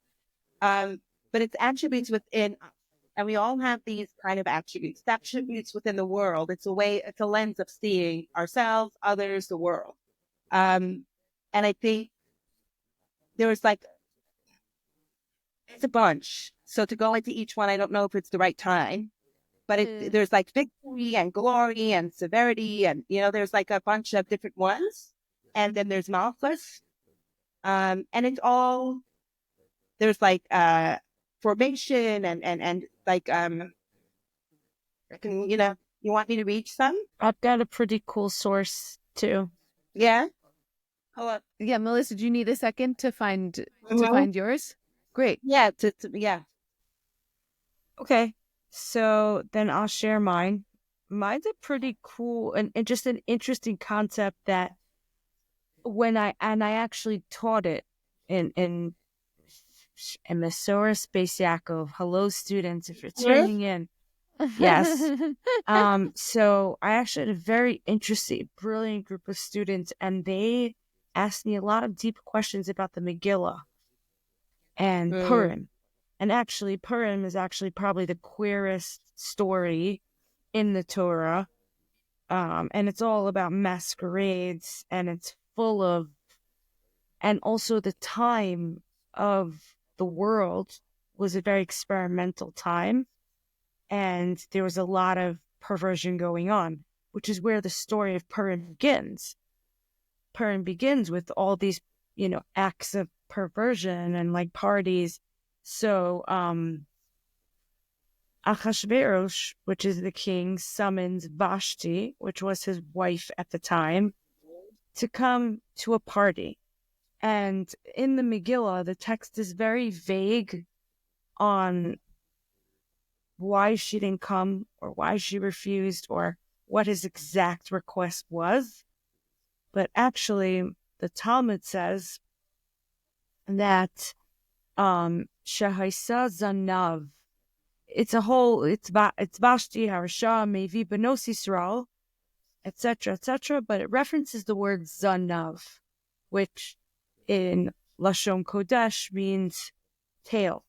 But it's attributes within us. And we all have these kind of attributes within the world. It's a lens of seeing ourselves, others, the world. And I think there's like, it's a bunch. So to go into each one, I don't know if it's the right time, but there's like victory and glory and severity. And, there's like a bunch of different ones. And then there's Malchus. And it's all, there's like, formation and like, you want me to read some? I've got a pretty cool source too. Yeah. Hello. Yeah, Melissa, do you need a second to find yours? Great. Yeah. Yeah. Okay, so then I'll share mine. Mine's a pretty cool and just an interesting concept that I actually taught it in Mesora Space Yaakov. Hello, students, if you're tuning in. Yes. So I actually had a very interesting, brilliant group of students, and they asked me a lot of deep questions about the Megillah and Purim. And actually, Purim is actually probably the queerest story in the Torah. And it's all about masquerades, and it's full of, and also the time of the world was a very experimental time. And there was a lot of perversion going on, which is where the story of Purim begins. Purim begins with all these, acts of perversion and like parties. So, Achashverosh, which is the king, summons Vashti, which was his wife at the time, to come to a party. And in the Megillah, the text is very vague on why she didn't come or why she refused or what his exact request was. But actually, the Talmud says that Shahaisa Zanav, it's Vashti, Harsha, Mevi, Benos Yisrael, etc., but it references the word Zanav, which in Lashon Kodesh means tail,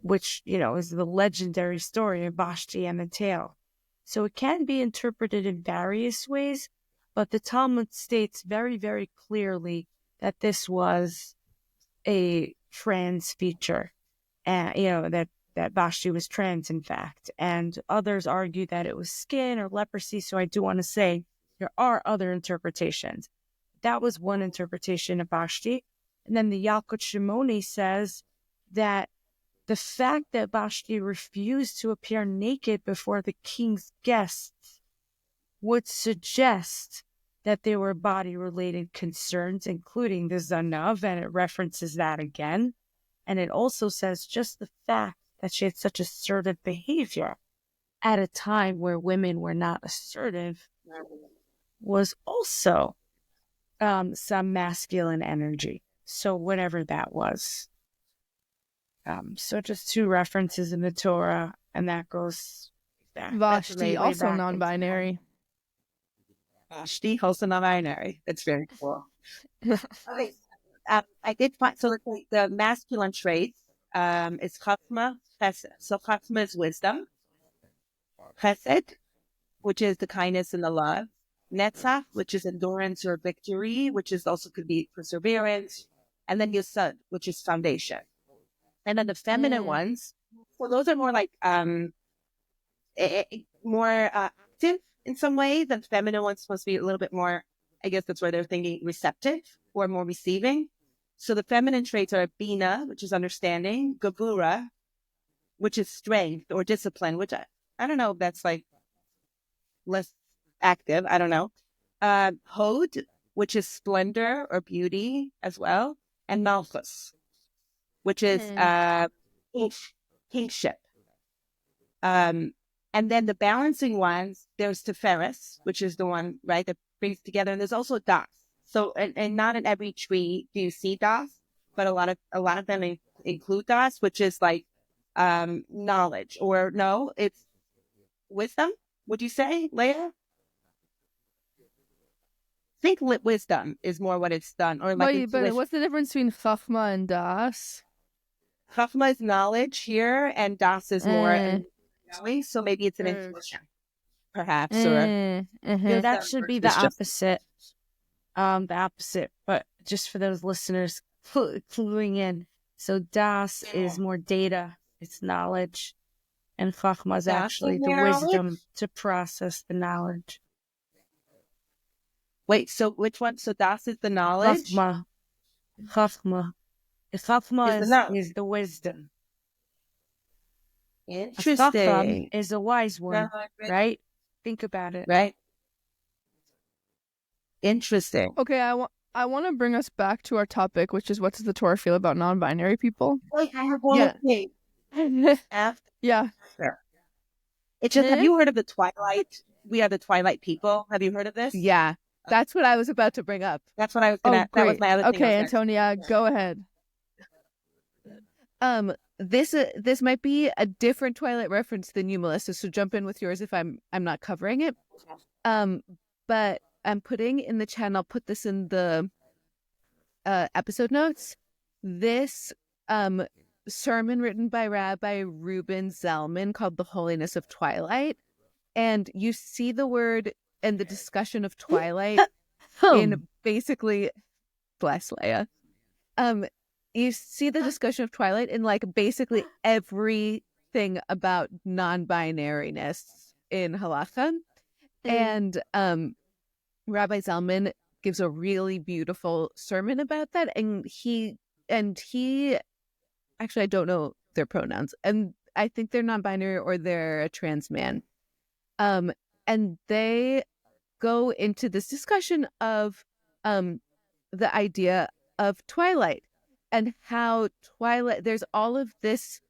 which, is the legendary story of Vashti and the tail. So it can be interpreted in various ways, but the Talmud states very, very clearly that this was a trans feature, and, that Vashti was trans, in fact. And others argue that it was skin or leprosy. So I do want to say there are other interpretations. That was one interpretation of Vashti. And then the Yalkut Shimoni says that the fact that Vashti refused to appear naked before the king's guests would suggest that there were body-related concerns, including the Zanav, and it references that again. And it also says just the fact that she had such assertive behavior at a time where women were not assertive was also some masculine energy. So whatever that was. So just two references in the Torah, and that goes back. Vashti, also non-binary. Vashti, also non-binary. That's very cool. Okay. I did find, so the masculine traits is chachma, chesed. So chachma is wisdom. Chesed, which is the kindness and the love. Netzach, which is endurance or victory, which is also could be perseverance, and then Yesod, which is foundation. And then the feminine ones, well, those are more like more active in some way. The feminine one's supposed to be a little bit more, I guess that's where they're thinking receptive or more receiving. So the feminine traits are Bina, which is understanding, Gavura, which is strength or discipline, which I don't know if that's like less active. I don't know. Hod, which is splendor or beauty as well. And Malchus, which is kingship. And then the balancing ones, there's Teferis, which is the one, right, that brings together. And there's also Das. So, and not in every tree do you see Das, but a lot of them include Das, which is like knowledge, or no, it's wisdom. Would you say, Leah? I think wisdom is more what it's done, or like. But what's the difference between Chachma and Das? Chachma is knowledge here, and Das is more. So maybe it's an intuition, perhaps, or that should be the opposite. The opposite, but just for those listeners cluing in. So Das is more data, it's knowledge, and Chachma is actually the wisdom to process the knowledge. Wait, so which one? So Das is the knowledge? Chachma is the wisdom. Interesting. Is a wise one, right? Think about it. Right. Interesting. Okay, I want to bring us back to our topic, which is what does the Torah feel about non-binary people? Wait, I have one thing. Yeah. It's just, have you heard of the Twilight? We are the Twilight people. Have you heard of this? Yeah. That's what I was about to bring up. That's what I was gonna. That was my other thing. Okay, Antonia, go ahead. This might be a different Twilight reference than you, Melissa. So jump in with yours if I'm not covering it. But I'm putting in the chat, and I'll put this in the episode notes. This sermon written by Rabbi Reuben Zalman called "The Holiness of Twilight," and you see the word and the discussion of Twilight in basically, bless Leah. You see the discussion of Twilight in like basically everything about non-binariness in halacha. And Rabbi Zalman gives a really beautiful sermon about that. And he actually, I don't know their pronouns, and I think they're non-binary or they're a trans man. And they go into this discussion of the idea of Twilight and how Twilight, there's all of this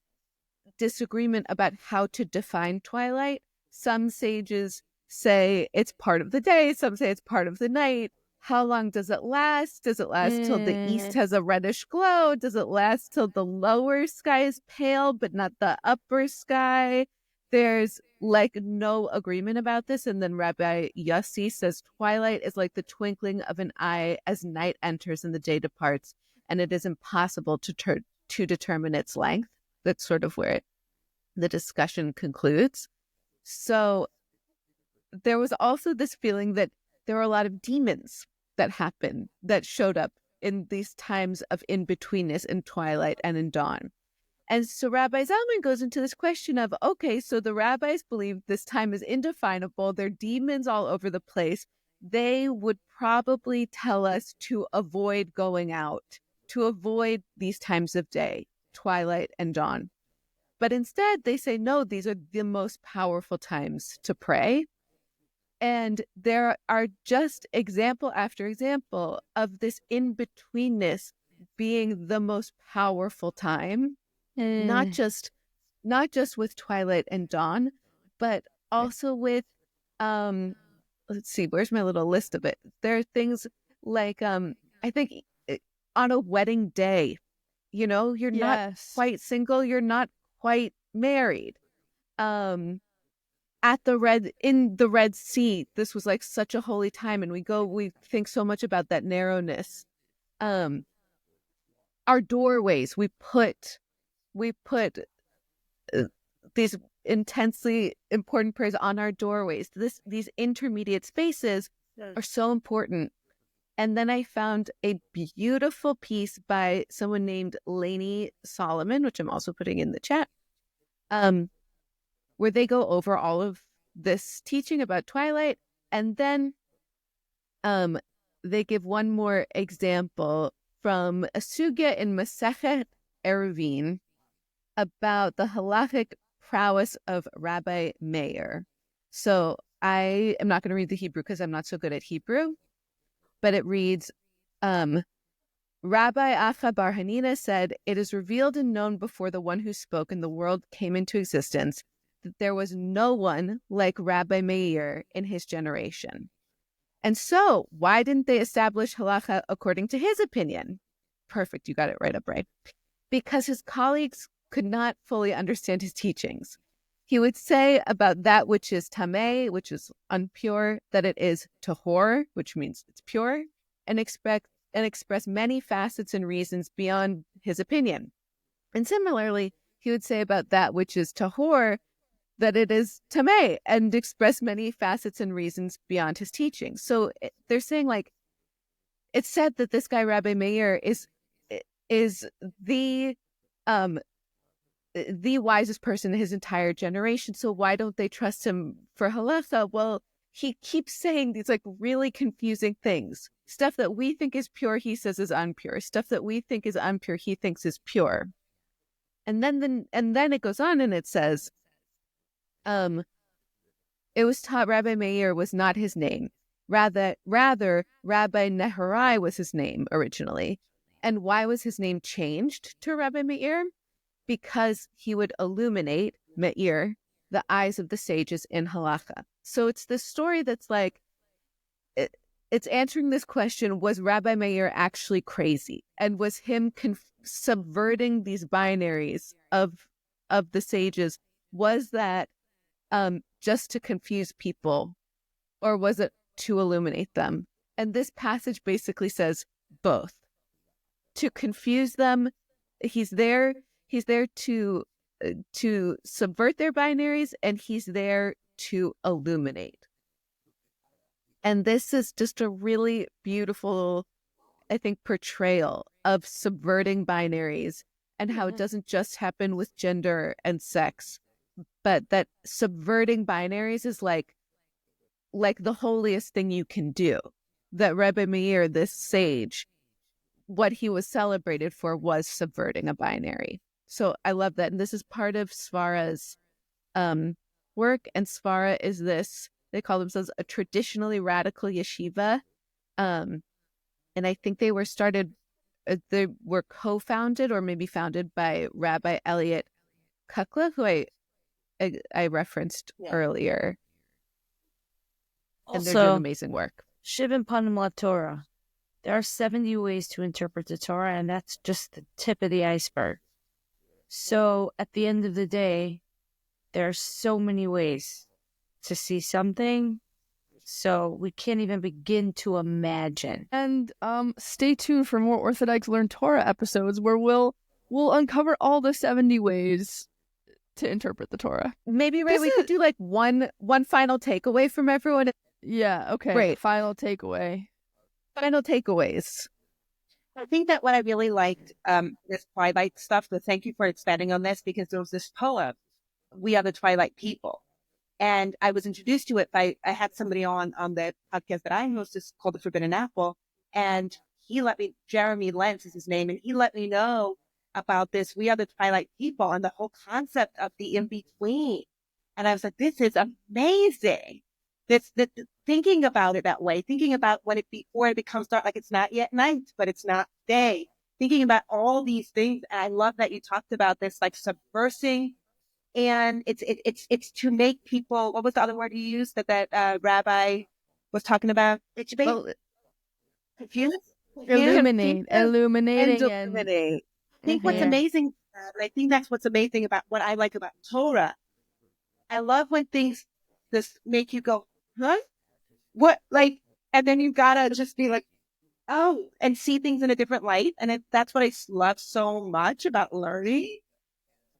disagreement about how to define Twilight. Some sages say it's part of the day, some say it's part of the night. How long does it last? Does it last till the east has a reddish glow? Does it last till the lower sky is pale but not the upper sky? There's like no agreement about this. And then Rabbi Yossi says Twilight is like the twinkling of an eye as night enters and the day departs, and it is impossible to determine its length. That's sort of where the discussion concludes. So there was also this feeling that there were a lot of demons that happened, that showed up in these times of in-betweenness in twilight and in dawn. And so Rabbi Zalman goes into this question of, okay, so the rabbis believe this time is indefinable. There are demons all over the place. They would probably tell us to avoid going out, to avoid these times of day, twilight and dawn. But instead, they say, no, these are the most powerful times to pray. And there are just example after example of this in-betweenness being the most powerful time. Not just with twilight and dawn, but also with let's see, where's my little list of it? There are things like I think on a wedding day, you know, you're not quite single, you're not quite married. In the Red Sea, this was like such a holy time, and we think so much about that narrowness. Our doorways, we put these intensely important prayers on our doorways. These intermediate spaces are so important. And then I found a beautiful piece by someone named Lainey Solomon, which I'm also putting in the chat, where they go over all of this teaching about Twilight. And then they give one more example from a sugya in Masechet Eruvin about the halachic prowess of Rabbi Meir. So I am not going to read the Hebrew because I'm not so good at Hebrew, but it reads, Rabbi Acha Bar Hanina said, "It is revealed and known before the one who spoke and the world came into existence that there was no one like Rabbi Meir in his generation. And so, why didn't they establish halacha according to his opinion?" Perfect, you got it right up, right? Because his colleagues could not fully understand his teachings. He would say about that which is tameh, which is unpure, that it is tahor, which means it's pure, and express many facets and reasons beyond his opinion. And similarly, he would say about that which is tahor, that it is tameh, and express many facets and reasons beyond his teaching. So they're saying, like, it's said that this guy Rabbi Meir is the wisest person in his entire generation. So why don't they trust him for halacha? Well, he keeps saying these like really confusing things. Stuff that we think is pure, he says is unpure. Stuff that we think is unpure, he thinks is pure. And then it goes on and it says, it was taught Rabbi Meir was not his name. Rather, Rabbi Neharai was his name originally. And why was his name changed to Rabbi Meir? Because he would illuminate, Meir, the eyes of the sages in halacha. So it's this story that's like, it's answering this question, was Rabbi Meir actually crazy? And was him subverting these binaries of the sages, was that just to confuse people, or was it to illuminate them? And this passage basically says both. To confuse them, he's there to subvert their binaries, and he's there to illuminate. And this is just a really beautiful, I think, portrayal of subverting binaries and how it doesn't just happen with gender and sex, but that subverting binaries is like the holiest thing you can do. That Rebbe Meir, this sage, what he was celebrated for was subverting a binary. So I love that. And this is part of Svara's work. And Svara is this, they call themselves a traditionally radical yeshiva. And I think they were co-founded or maybe founded by Rabbi Elliot Kukla, who I referenced earlier. And they're doing amazing work. Shivim Panim La Torah. There are 70 ways to interpret the Torah, and that's just the tip of the iceberg. So at the end of the day, there are so many ways to see something, so we can't even begin to imagine. And stay tuned for more Orthodykes Learn Torah episodes where we'll uncover all the 70 ways to interpret the Torah. Maybe, Raye, we could do like one final takeaway from everyone. Yeah, okay. Great. Final takeaway. Final takeaways. I think that what I really liked, this Twilight stuff, but thank you for expanding on this, because there was this poem, "We Are the Twilight People." And I was introduced to it by, I had somebody on the podcast that I host, is called The Forbidden Apple. And he let me, Jeremy Lentz is his name, and he let me know about this "We Are the Twilight People" and the whole concept of the in-between. And I was like, this is amazing. This thinking about it that way, thinking about before it becomes dark, like it's not yet night, but it's not day. Thinking about all these things. And I love that you talked about this, like subversing. And it's to make people, what was the other word you used that Rabbi was talking about? Confused? Illuminating. I think what's amazing, and I think that's what's amazing about what I like about Torah. I love when things just make you go, huh? What? Like, and then you've got to just be like, oh, and see things in a different light. And that's what I love so much about learning.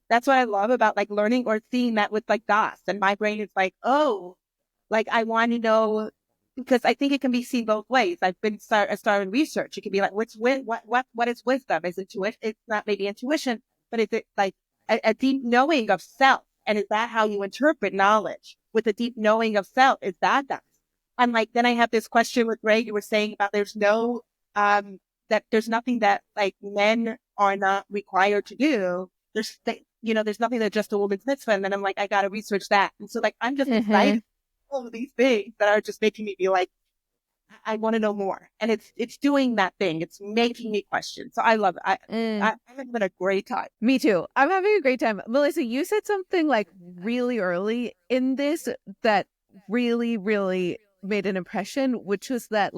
That's what I love about like learning or seeing that with like dots. And my brain is like, oh, like I want to know because I think it can be seen both ways. I started research. It can be like, what is wisdom? Is intuition? It's not maybe intuition, but is it like a deep knowing of self? And is that how you interpret knowledge? With a deep knowing of self, is that? And like, then I have this question with Raye, you were saying about there's nothing that like men are not required to do. There's nothing that just a woman's mitzvah. And then I'm like, I got to research that. And so like, I'm just excited all of these things that are just making me be like, I want to know more. And it's doing that thing. It's making me question. So I love it. I'm having a great time. Me too. I'm having a great time. Melissa, you said something like really early in this that really, really made an impression, which was that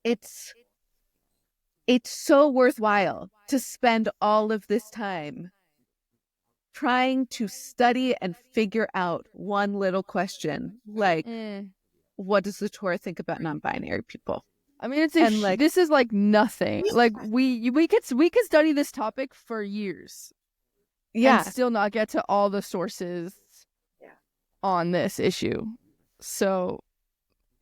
it's so worthwhile to spend all of this time trying to study and figure out one little question, like what does the Torah think about non-binary people? I mean, this is like nothing. Like we could study this topic for years, and still not get to all the sources on this issue. So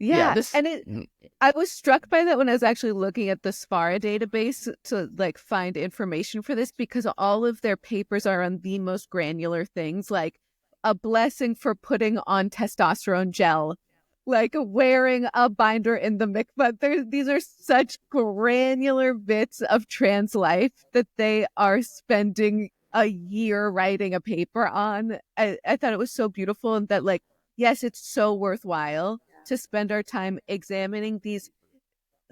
I was struck by that when I was actually looking at the Sfara database to like find information for this, because all of their papers are on the most granular things, like a blessing for putting on testosterone gel, like wearing a binder in the mikvah. These are such granular bits of trans life that they are spending a year writing a paper on. I thought it was so beautiful, and that like, yes, it's so worthwhile to spend our time examining these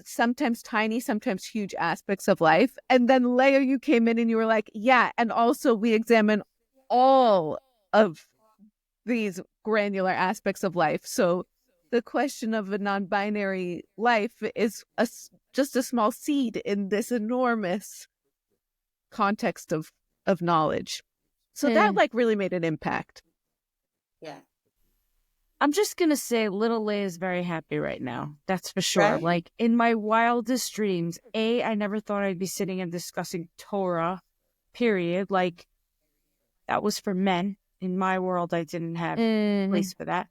sometimes tiny, sometimes huge aspects of life. And then Leah, you came in and you were like, yeah, and also we examine all of these granular aspects of life. So the question of a non-binary life is just a small seed in this enormous context of knowledge. So that like really made an impact. Yeah. I'm just going to say little Leah is very happy right now. That's for sure. Right? Like in my wildest dreams, I never thought I'd be sitting and discussing Torah, period. Like that was for men. In my world, I didn't have a place for that.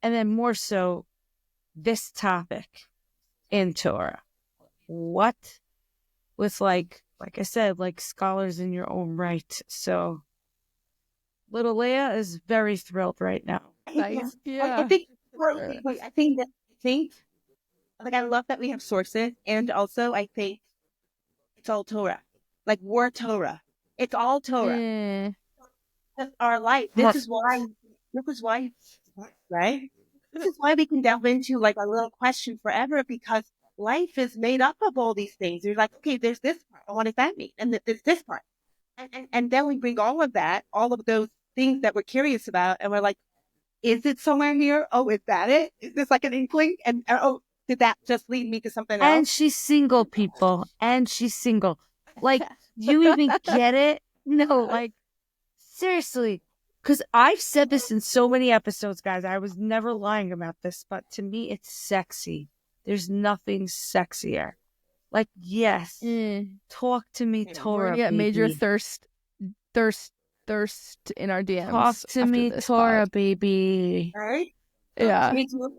And then more so, this topic in Torah. What? With like I said, like scholars in your own right. So little Leah is very thrilled right now. nice. Yeah. I think like I love that we have sources, and also I think it's all Torah. Like we're Torah. It's all Torah. That's our life. This is why, right? This is why we can delve into like a little question forever, because life is made up of all these things. You're like, okay, there's this part. What does that mean? And there's this part. And then we bring all of those things that we're curious about, and we're like, is it somewhere here? Oh, is that it? Is this like an inkling? And oh, did that just lead me to something else? And she's single, people. And she's single. Like, you even get it? No, like, seriously. Because I've said this in so many episodes, guys. I was never lying about this, but to me, it's sexy. There's nothing sexier. Like, yes, talk to me, Torah, Get baby. major thirst in our DMs. Talk to me, Torah, baby. Right? Yeah. Me too.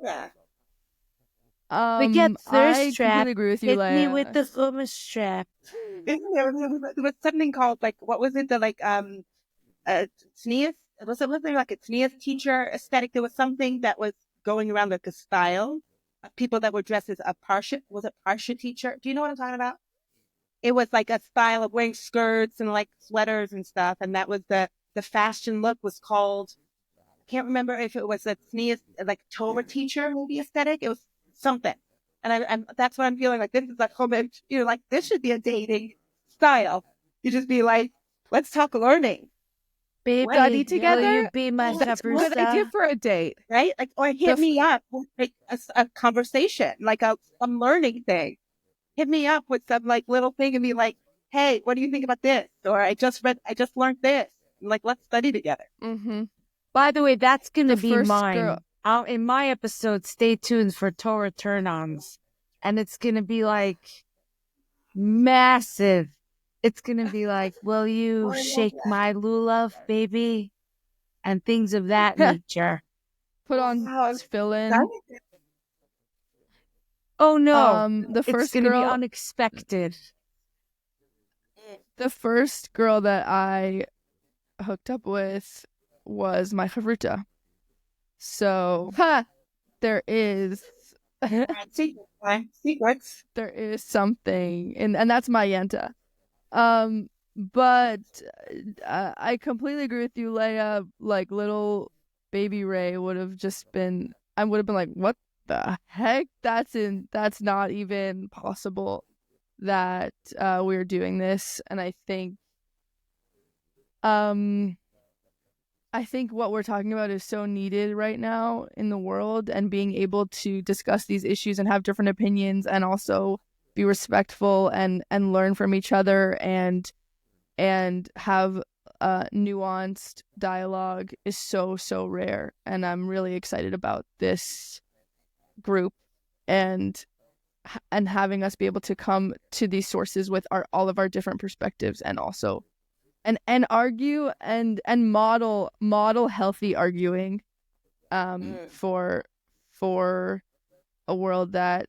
We get thirst I trap. completely agree with you, Hit Leah. me with the hummus strap. There was something called like, what was it? The like Snea's, was there like a Snea's teacher aesthetic? There was something that was going around like a style of people that were dressed as a Parsha teacher. Do you know what I'm talking about? It was like a style of wearing skirts and like sweaters and stuff, and that was the fashion look was called. I can't remember if it was a Snea's like Torah teacher maybe aesthetic. It was something, and that's what I'm feeling like. This is like like this should be a dating style. You just be like, let's talk learning. Baby, Study together? will you be my That's a good idea for a date. Right? Like, or hit me up with like a conversation, like some learning thing. Hit me up with some like little thing and be like, hey, what do you think about this? Or I just learned this. And, like, let's study together. Mm-hmm. By the way, that's going to The be first mine. girl- In my episode, stay tuned for Torah turn-ons. And it's going to be like massive. It's going to be like, will you shake my lulav, baby? And things of that nature. put on fill-in. Oh no, The it's first going to be girl, unexpected. the first girl that I hooked up with was my chavruta. So there is Secrets. there is something, and that's my Yenta. But I completely agree with you, Leah. Like little baby Raye would have just been, I would have been like, what the heck? That's not even possible that we're doing this. And I think what we're talking about is so needed right now in the world, and being able to discuss these issues and have different opinions and also be respectful and learn from each other and have nuanced dialogue is so rare. And I'm really excited about this group and having us be able to come to these sources with all of our different perspectives, and also and argue and model healthy arguing for a world that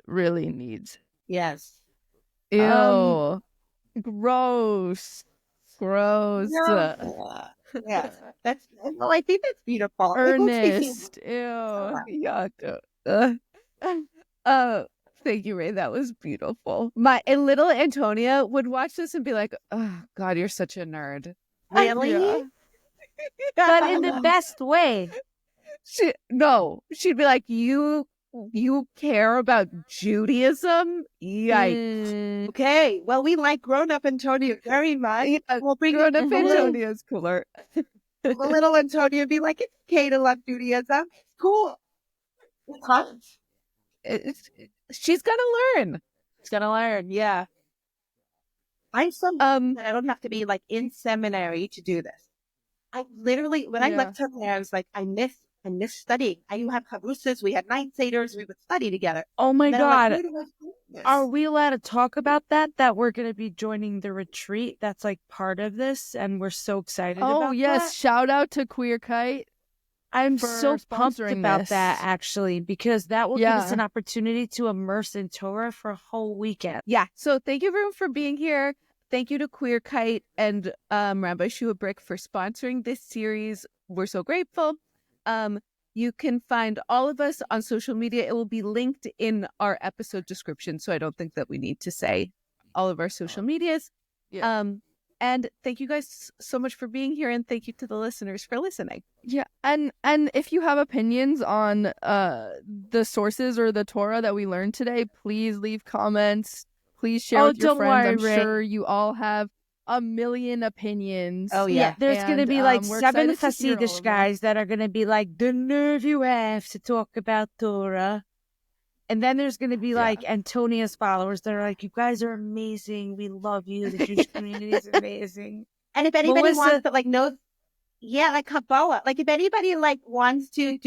really needs. Yes. Ew. Gross. Yeah. That's, well, I think that's beautiful. Earnest. Ew. Yuck. Thank you, Raye. That was beautiful. My little Antonia would watch this and be like, "Oh God, you're such a nerd." Really? Yeah. But in the best way. She'd be like, "You care about Judaism? Yikes!" Okay. Well, we like grown-up Antonia very much. We'll bring Grown-up little Antonia's cooler. Antonia be like, it's okay to love Judaism. It's cool. It's hot. She's gonna learn. She's gonna learn. Yeah. I'm that I don't have to be like in seminary to do this. I literally, when I left seminary, I was like, I miss studying. I have chavrusas. We had night seders. We would study together. Oh my God. Like, where do I do this? Are we allowed to talk about that? That we're going to be joining the retreat that's like part of this, and we're so excited about Oh yes, that. shout out to Queerkeit. I'm so pumped about this. that, actually, because that will give us an opportunity to immerse in Torah for a whole weekend. Yeah. So thank you, everyone, for being here. Thank you to Queerkeit and Rabbi Shua Brick for sponsoring this series. We're so grateful. You can find all of us on social media. It will be linked in our episode description, so I don't think that we need to say all of our social medias. Yeah. And thank you guys so much for being here, and thank you to the listeners for listening. Yeah, and if you have opinions on the sources or the Torah that we learned today, please leave comments. Please share with your friends. Worry, I'm sure you all have a million opinions. Oh yeah. There's going to be like 7 Hasidish guys guys that are going to be like, the nerve you have to talk about Torah. And then there's going to be like Antonia's followers that are like, you guys are amazing. We love you. The Jewish community is amazing. And if anybody wants to like know, like Kabbalah, like if anybody like wants to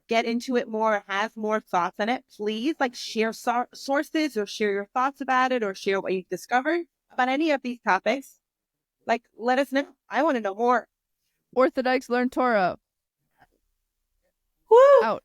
get into it more, has more thoughts on it, please like share sources or share your thoughts about it or share what you've discovered about any of these topics. Like, let us know. I want to know more. Orthodykes learn Torah. Woo! Out.